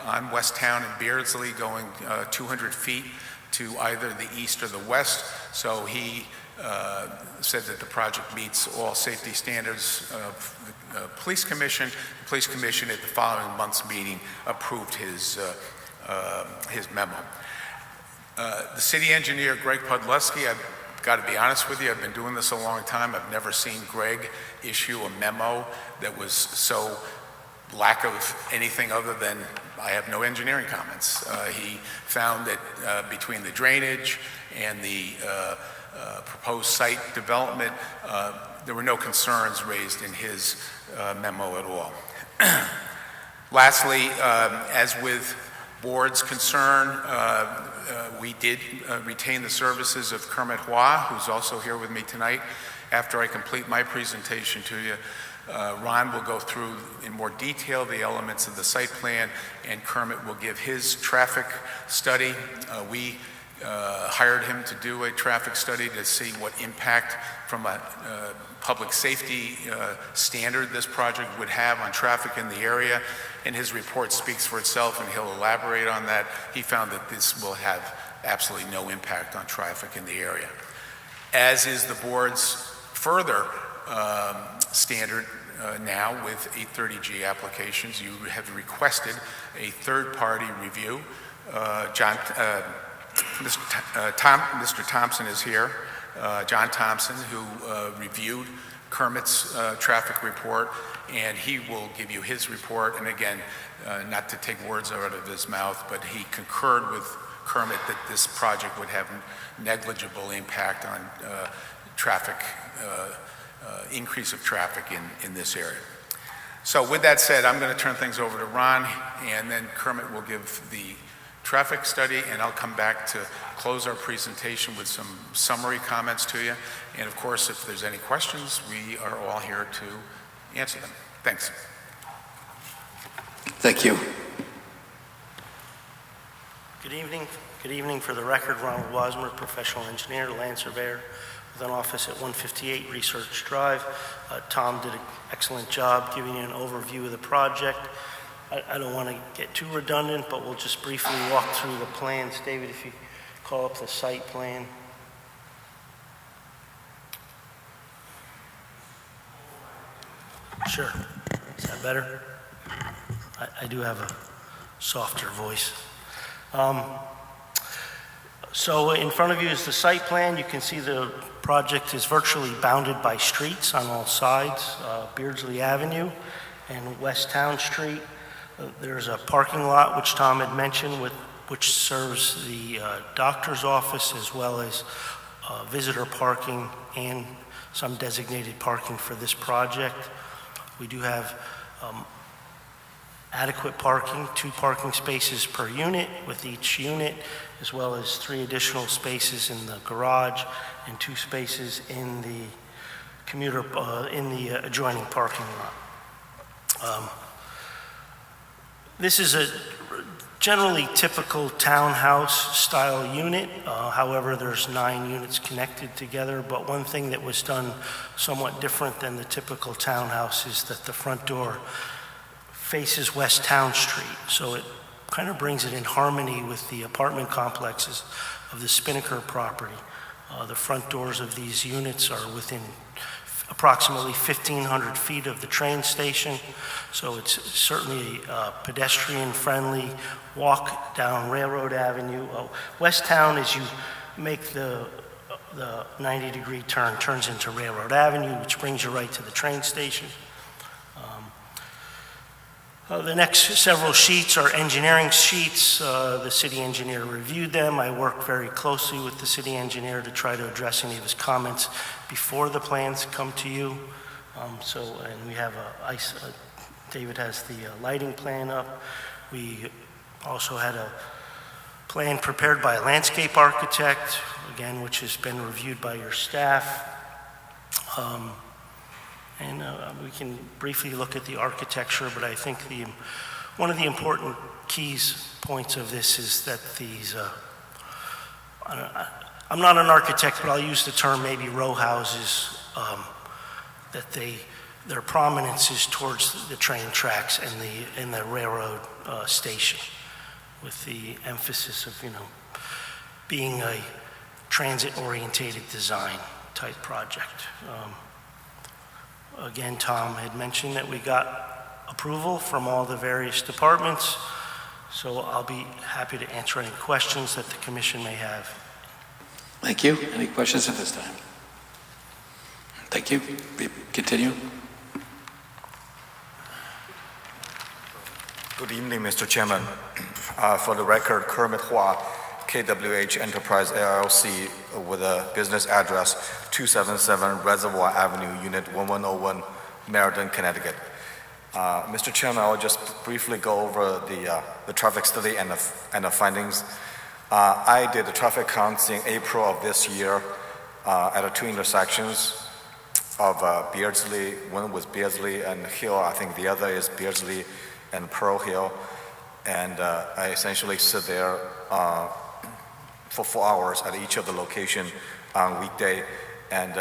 on West Town and Beardsley, going 200 feet to either the east or the west. So he said that the project meets all safety standards of the Police Commission. The Police Commission at the following month's meeting approved his memo. The city engineer, Greg Podleski, I've got to be honest with you, I've been doing this a long time. I've never seen Greg issue a memo that was so lack of anything other than I have no engineering comments. He found that between the drainage and the proposed site development, there were no concerns raised in his memo at all. Lastly, as with board's concern, we did retain the services of Kermit Hua, who's also here with me tonight. After I complete my presentation to you, Ron will go through in more detail the elements of the site plan, and Kermit will give his traffic study. We hired him to do a traffic study to see what impact from a public safety standard this project would have on traffic in the area, and his report speaks for itself, and he'll elaborate on that. He found that this will have absolutely no impact on traffic in the area. As is the board's further standard now with 830G applications, you have requested a third-party review. Mr. Thompson is here, John Thompson, who reviewed Kermit's traffic report, and he will give you his report. And again, not to take words out of his mouth, but he concurred with Kermit that this project would have negligible impact on traffic, increase of traffic in this area. So with that said, I'm going to turn things over to Ron, and then Kermit will give the traffic study, and I'll come back to close our presentation with some summary comments to you. And of course, if there's any questions, we are all here to answer them. Thanks. Thank you. Good evening. Good evening. For the record, Ronald Wasmer, professional engineer, land surveyor with an office at 158 Research Drive. Tom did an excellent job giving you an overview of the project. I don't want to get too redundant, but we'll just briefly walk through the plans. David, if you call up the site plan. Sure. Is that better? I do have a softer voice. So in front of you is the site plan. You can see the project is virtually bounded by streets on all sides, Beardsley Avenue and West Town Street. There's a parking lot, which Tom had mentioned, which serves the doctor's office as well as visitor parking and some designated parking for this project. We do have adequate parking, 2 parking spaces per unit with each unit, as well as 3 additional spaces in the garage and 2 spaces in the in the adjoining parking lot. This is a generally typical townhouse style unit. However, there's 9 units connected together, but one thing that was done somewhat different than the typical townhouse is that the front door faces West Town Street. So it kind of brings it in harmony with the apartment complexes of the Spinnaker property. The front doors of these units are within approximately 1,500 feet of the train station, so it's certainly a pedestrian-friendly walk down Railroad Avenue. West Town, as you make the 90-degree turn, turns into Railroad Avenue, which brings you right to the train station. The next several sheets are engineering sheets. The city engineer reviewed them. I worked very closely with the city engineer to try to address any of his comments before the plans come to you. And we have David has the lighting plan up. We also had a plan prepared by a landscape architect, again, which has been reviewed by your staff. We can briefly look at the architecture, but I think one of the important points of this is that these, I'm not an architect, but I'll use the term maybe row houses, that their prominence is towards the train tracks and the railroad station, with the emphasis of, being a transit-orientated design type project. Again, Tom had mentioned that we got approval from all the various departments, so I'll be happy to answer any questions that the commission may have. Thank you. Any questions at this time? Thank you. Continue. Good evening, Mr. Chairman. For the record, Kermit Hua, KWH Enterprise LLC, with a business address 277 Reservoir Avenue, Unit 1101, Meriden, Connecticut. Mr. Chairman, I will just briefly go over the traffic study and the findings. I did the traffic counts in April of this year at the 2 intersections of Beardsley. One was Beardsley and Hill. I think the other is Beardsley and Pearl Hill. And I essentially sit there for 4 hours at each of the location on weekday, and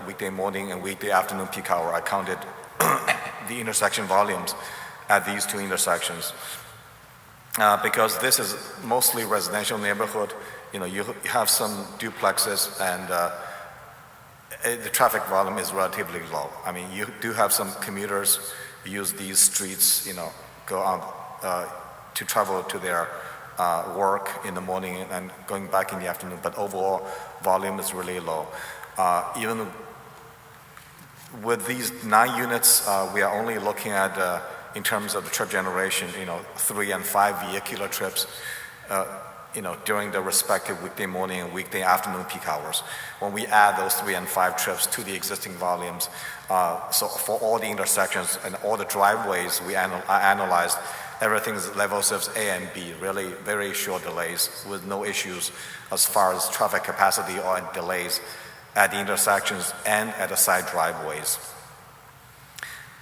weekday morning and weekday afternoon peak hour. I counted the intersection volumes at these two intersections. Because this is mostly residential neighborhood, you have some duplexes, and the traffic volume is relatively low. I mean, you do have some commuters use these streets, go on to travel to their work in the morning and going back in the afternoon, but overall volume is really low. Even with these 9 units, we are only looking at, in terms of the trip generation, 3 and 5 vehicular trips, during the respective weekday morning and weekday afternoon peak hours. When we add those 3 and 5 trips to the existing volumes, so for all the intersections and all the driveways, we analyzed everything's level serves A and B, really very short delays with no issues as far as traffic capacity or delays at the intersections and at the side driveways.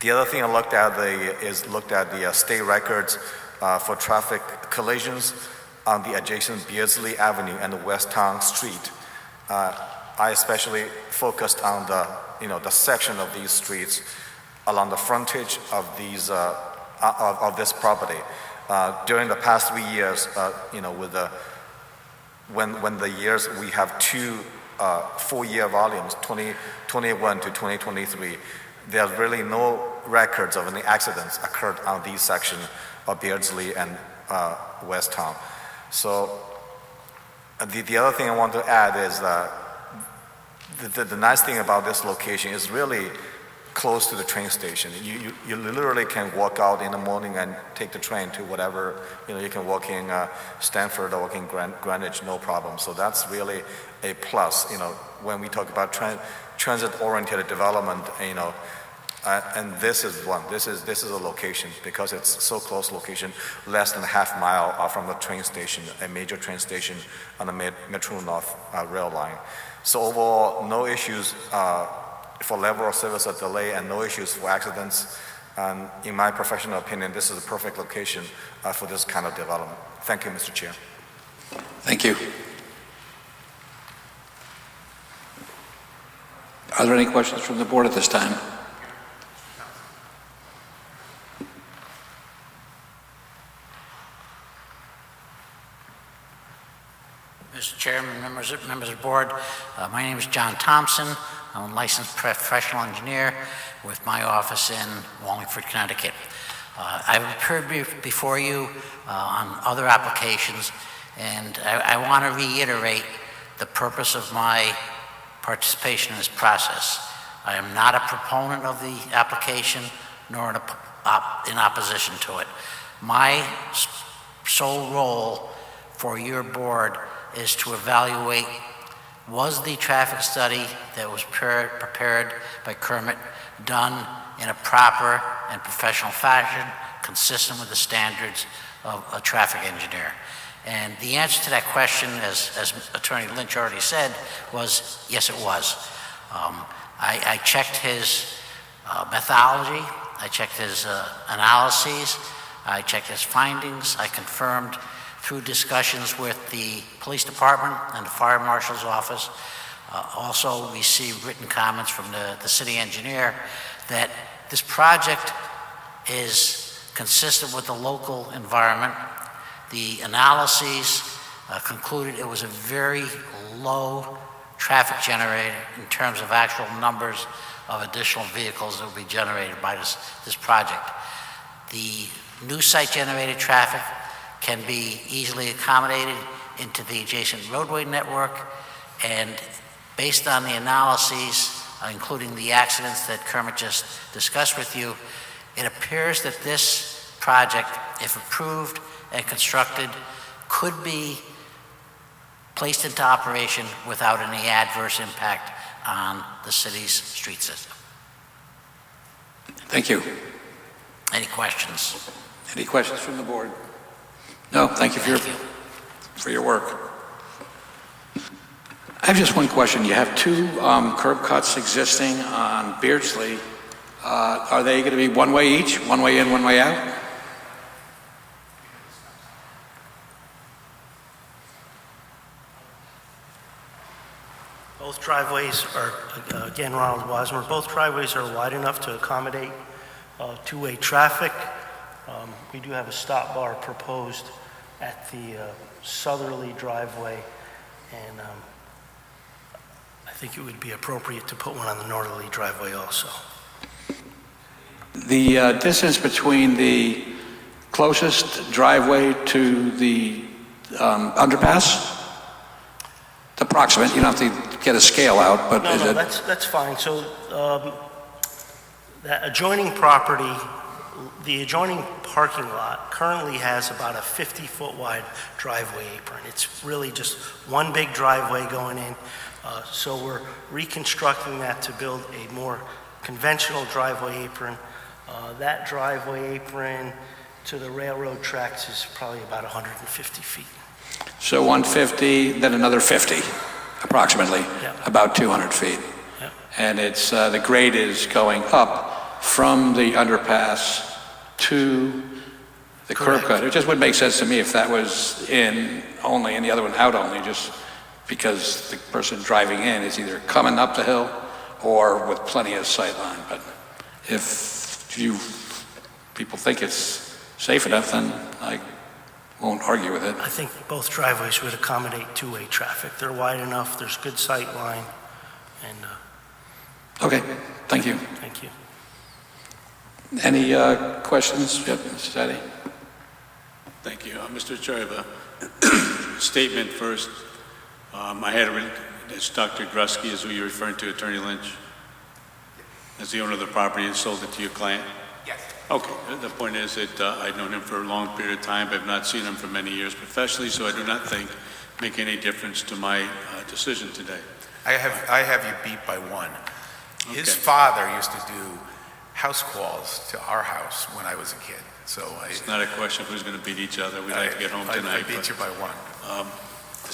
The other thing I looked at the state records for traffic collisions on the adjacent Beardsley Avenue and the West Town Street. I especially focused on the section of these streets along the frontage of these of this property. During the past 3 years, when the years we have 2 4-year volumes, 2021 to 2023, there's really no records of any accidents occurred on these sections of Beardsley and West Town. So the other thing I want to add is that the nice thing about this location is really close to the train station. You literally can walk out in the morning and take the train to whatever, you can walk in Stanford or walk in Greenwich, no problem. So that's really a plus, when we talk about transit-oriented development, and this is one. This is a location because it's so close location, less than a half mile from the train station, a major train station on the Metro North rail line. So overall, no issues for level of service or delay, and no issues for accidents. And in my professional opinion, this is a perfect location for this kind of development. Thank you, Mr. Chair. Thank you. Are there any questions from the board at this time? Mr. Chairman, members of the board, my name is John Thompson. I'm a licensed professional engineer with my office in Wallingford, Connecticut. I've appeared before you on other applications, and I want to reiterate the purpose of my participation in this process. I am not a proponent of the application, nor in opposition to it. My sole role for your board is to evaluate, was the traffic study that was prepared by Kermit done in a proper and professional fashion, consistent with the standards of a traffic engineer? And the answer to that question, as Attorney Lynch already said, was yes, it was. I checked his methodology, I checked his analyses, I checked his findings, I confirmed through discussions with the police department and the fire marshal's office, also received written comments from the city engineer that this project is consistent with the local environment. The analyses concluded it was a very low traffic generator in terms of actual numbers of additional vehicles that will be generated by this project. The new site-generated traffic can be easily accommodated into the adjacent roadway network, and based on the analyses, including the accidents that Kermit just discussed with you, it appears that this project, if approved and constructed, could be placed into operation without any adverse impact on the city's street system. Thank you. Any questions? Any questions from the board? No, thank you for your work. I have just one question. You have 2 curb cuts existing on Beardsley. Are they going to be one way each, one way in, one way out? Both driveways are, again, Ronald Wismer, both driveways are wide enough to accommodate two-way traffic. We do have a stop bar proposed at the southerly driveway, and I think it would be appropriate to put one on the northerly driveway also. The distance between the closest driveway to the underpass? It's approximate, you don't have to get a scale out, but is it? That's fine. So that adjoining property, the adjoining parking lot currently has about a 50-foot wide driveway apron. It's really just one big driveway going in. So we're reconstructing that to build a more conventional driveway apron. That driveway apron to the railroad tracks is probably about 150 feet. So 150, then another 50, approximately, Yeah. about 200 feet. Yeah. And it's, the grade is going up from the underpass to the curb Correct. cut. It just would make sense to me if that was in only and the other one out only, just because the person driving in is either coming up the hill or with plenty of sight line. But if people think it's safe enough, then I won't argue with it. I think both driveways would accommodate two-way traffic. They're wide enough, there's good sight line, and Okay, thank you. thank you. Any questions? Yep, Mr. Sadie. Thank you. Mr. Chair, the statement first. I had it's Dr. Grusky is who you're referring to, Attorney Lynch? As the owner of the property and sold it to your client? Yes. Okay. The point is that I've known him for a long period of time. I've not seen him for many years professionally, so I do not think make any difference to my decision today. I have you beat by one. His Okay. father used to do house calls to our house when I was a kid. So It's not a question of who's going to beat each other. We'd like to get home tonight. I beat you by one. The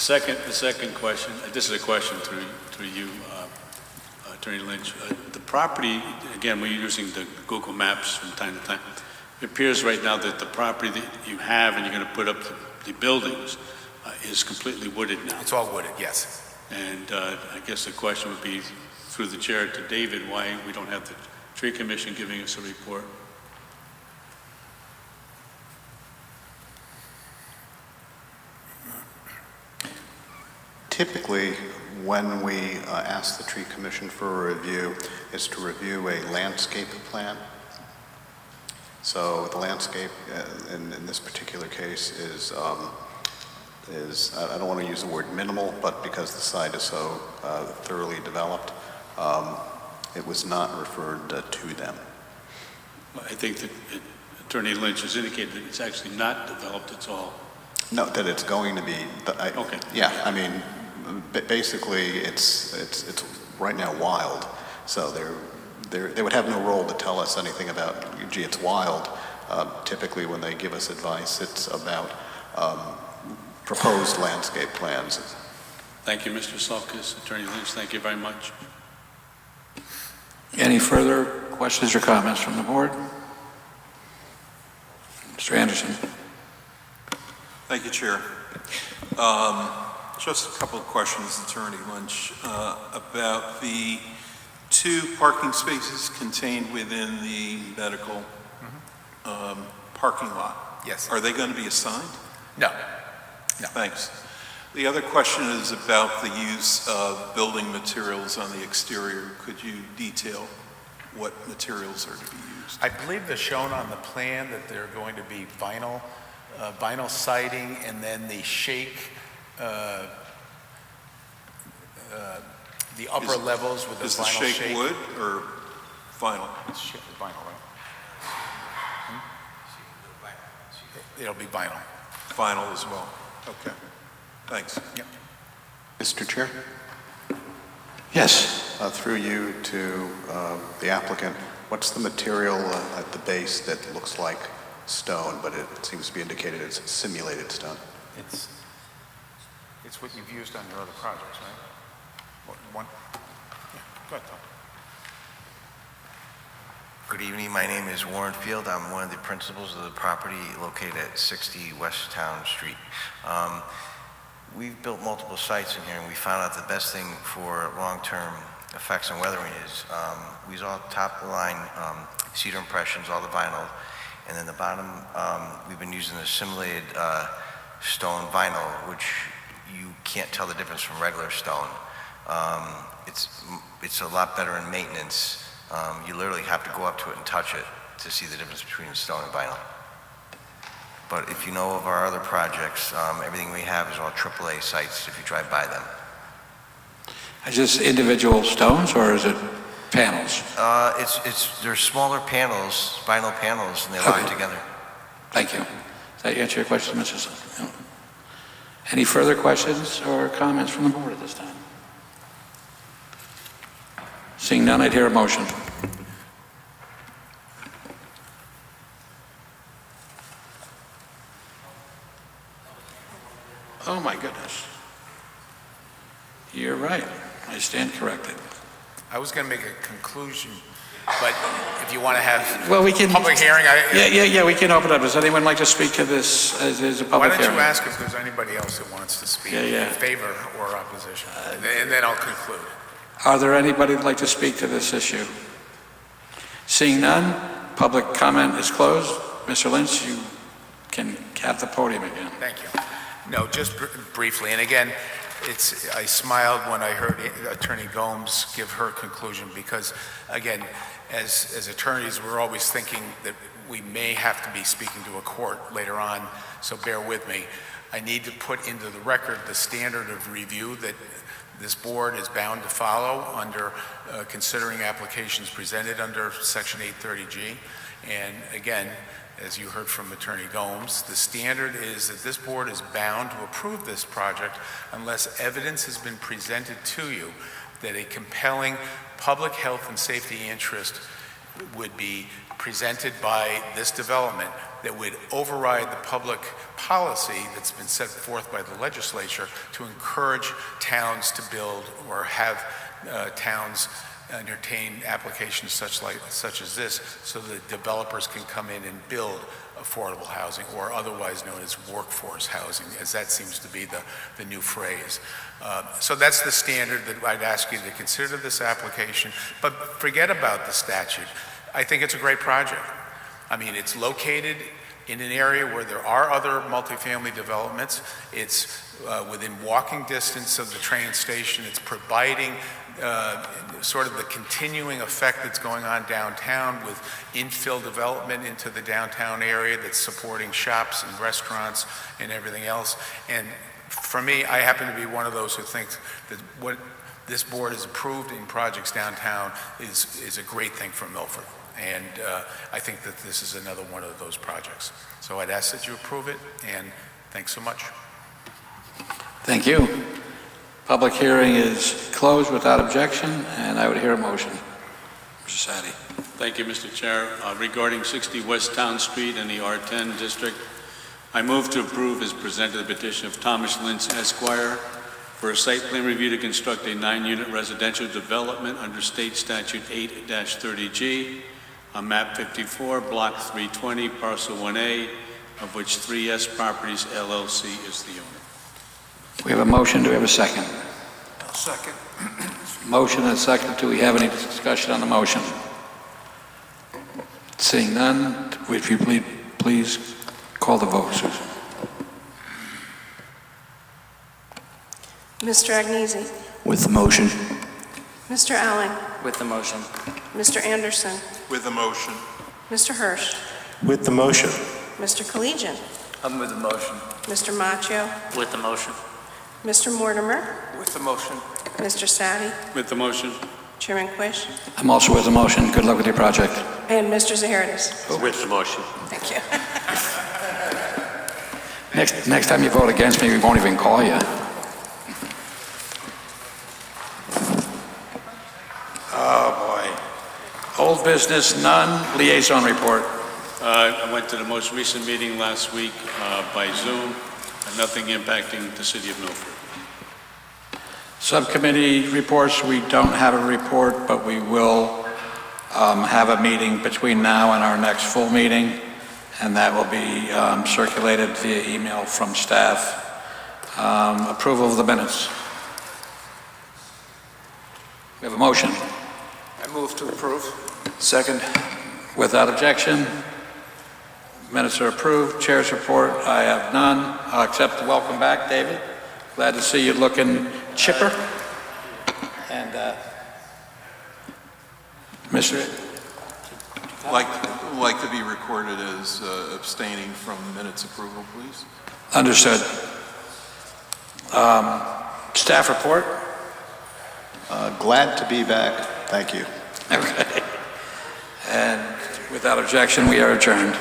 second question, this is a question through you, Attorney Lynch. The property, again, we're using the Google Maps from time to time. It appears right now that the property that you have and you're going to put up the buildings is completely wooded now. It's all wooded, yes. And I guess the question would be, through the chair to David, why we don't have the tree commission giving us a report. Typically, when we ask the tree commission for a review, is to review a landscape plan. So the landscape in this particular case is I don't want to use the word minimal, but because the site is so thoroughly developed, it was not referred to them. I think that Attorney Lynch has indicated that it's actually not developed, it's all. No, that it's going to be. Okay. Yeah, I mean, basically, it's right now wild. So they would have no role to tell us anything about, gee, it's wild. Typically, when they give us advice, it's about proposed landscape plans. Thank you, Mr. Salkis. Attorney Lynch, thank you very much. Any further questions or comments from the board? Mr. Anderson. Thank you, Chair. Just a couple of questions, Attorney Lynch, about the 2 parking spaces contained within the medical parking lot. Yes. Are they going to be assigned? No. Thanks. The other question is about the use of building materials on the exterior. Could you detail what materials are to be used? I believe they're shown on the plan that they're going to be vinyl siding, and then the shake, the upper levels with the Is the vinyl shake shake. wood or vinyl? It's vinyl, right? It'll be vinyl. Vinyl as well. Okay. Thanks. Yep. Mr. Chair? Yes. Through you to the applicant, what's the material at the base that looks like stone, but it seems to be indicated as simulated stone? It's what you've used on your other projects, right? One? Yeah, go ahead, Tom. Good evening. My name is Warren Field. I'm one of the principals of the property located at 60 West Town Street. we've built multiple sites in here, and we found out the best thing for long-term effects on weathering is we use all top-of-the-line cedar impressions, all the vinyl, and then the bottom, we've been using the assimilated stone vinyl, which you can't tell the difference from regular stone. It's a lot better in maintenance. You literally have to go up to it and touch it to see the difference between stone and vinyl. But if you know of our other projects, everything we have is all AAA sites if you drive by them. Is this individual stones or is it panels? They're smaller panels, vinyl panels, and they line together. Thank you. Does that answer your question, Mrs.? No. Any further questions or comments from the board at this time? Seeing none, I'd hear a motion. Oh my goodness. You're right. I stand corrected. I was going to make a conclusion, but if you want to have Well, we can public hearing, Yeah, we can open up. Does anyone like to speak to this as a why public don't hearing? you ask if there's anybody else that wants to speak in favor or opposition, and then I'll conclude. Are there anybody that'd like to speak to this issue? Seeing none, public comment is closed. Mr. Lynch, you can have the podium again. Thank you. No, just briefly, and again, I smiled when I heard Attorney Gomes give her conclusion because, again, as attorneys, we're always thinking that we may have to be speaking to a court later on, so bear with me. I need to put into the record the standard of review that this board is bound to follow under considering applications presented under Section 830G. And again, as you heard from Attorney Gomes, the standard is that this board is bound to approve this project unless evidence has been presented to you that a compelling public health and safety interest would be presented by this development that would override the public policy that's been set forth by the legislature to encourage towns to build or have towns entertain applications such as this so that developers can come in and build affordable housing, or otherwise known as workforce housing, as that seems to be the new phrase. So that's the standard that I'd ask you to consider this application, but forget about the statute. I think it's a great project. I mean, it's located in an area where there are other multifamily developments. It's within walking distance of the train station. It's providing sort of the continuing effect that's going on downtown with infill development into the downtown area that's supporting shops and restaurants and everything else. And for me, I happen to be one of those who thinks that what this board has approved in projects downtown is a great thing for Milford. And I think that this is another one of those projects. So I'd ask that you approve it, and thanks so much. Thank you. Public hearing is closed without objection, and I would hear a motion. Mr. Sadi. Thank you, Mr. Chair. Regarding 60 West Town Street in the R10 district, I move to approve as presented the petition of Thomas Lynch Esquire for a site plan review to construct a 9-unit residential development under State Statute 8-30G on map 54, block 320, parcel 1A, of which 3S Properties LLC is the owner. We have a motion. Do we have a second? I'll second. Motion and a second. Do we have any discussion on the motion? Seeing none, if you please call the vote, Susan. Mr. Agnesi. With the motion. Mr. Allen. With the motion. Mr. Anderson. With the motion. Mr. Hirsch. With the motion. Mr. Collegian. I'm with the motion. Mr. Macchio. With the motion. Mr. Mortimer. With the motion. Mr. Sadi. With the motion. Chairman Quish. I'm also with the motion. Good luck with your project. And Mr. Zahardis. With the motion. Thank you. Next time you vote against me, we won't even call you. Oh, boy. Old business, none. Liaison report. I went to the most recent meeting last week by Zoom, and nothing impacting the city of Milford. Subcommittee reports, we don't have a report, but we will have a meeting between now and our next full meeting, and that will be circulated via email from staff Approval of the minutes. We have a motion. I move to approve. Second. Without objection, minutes are approved. Chair's report, I have none. I'll accept the welcome back, David. Glad to see you looking chipper. And Mr. Like to be recorded as abstaining from minutes approval, please. Understood. Staff report. Glad to be back. Thank you. Okay. And without objection, we are adjourned.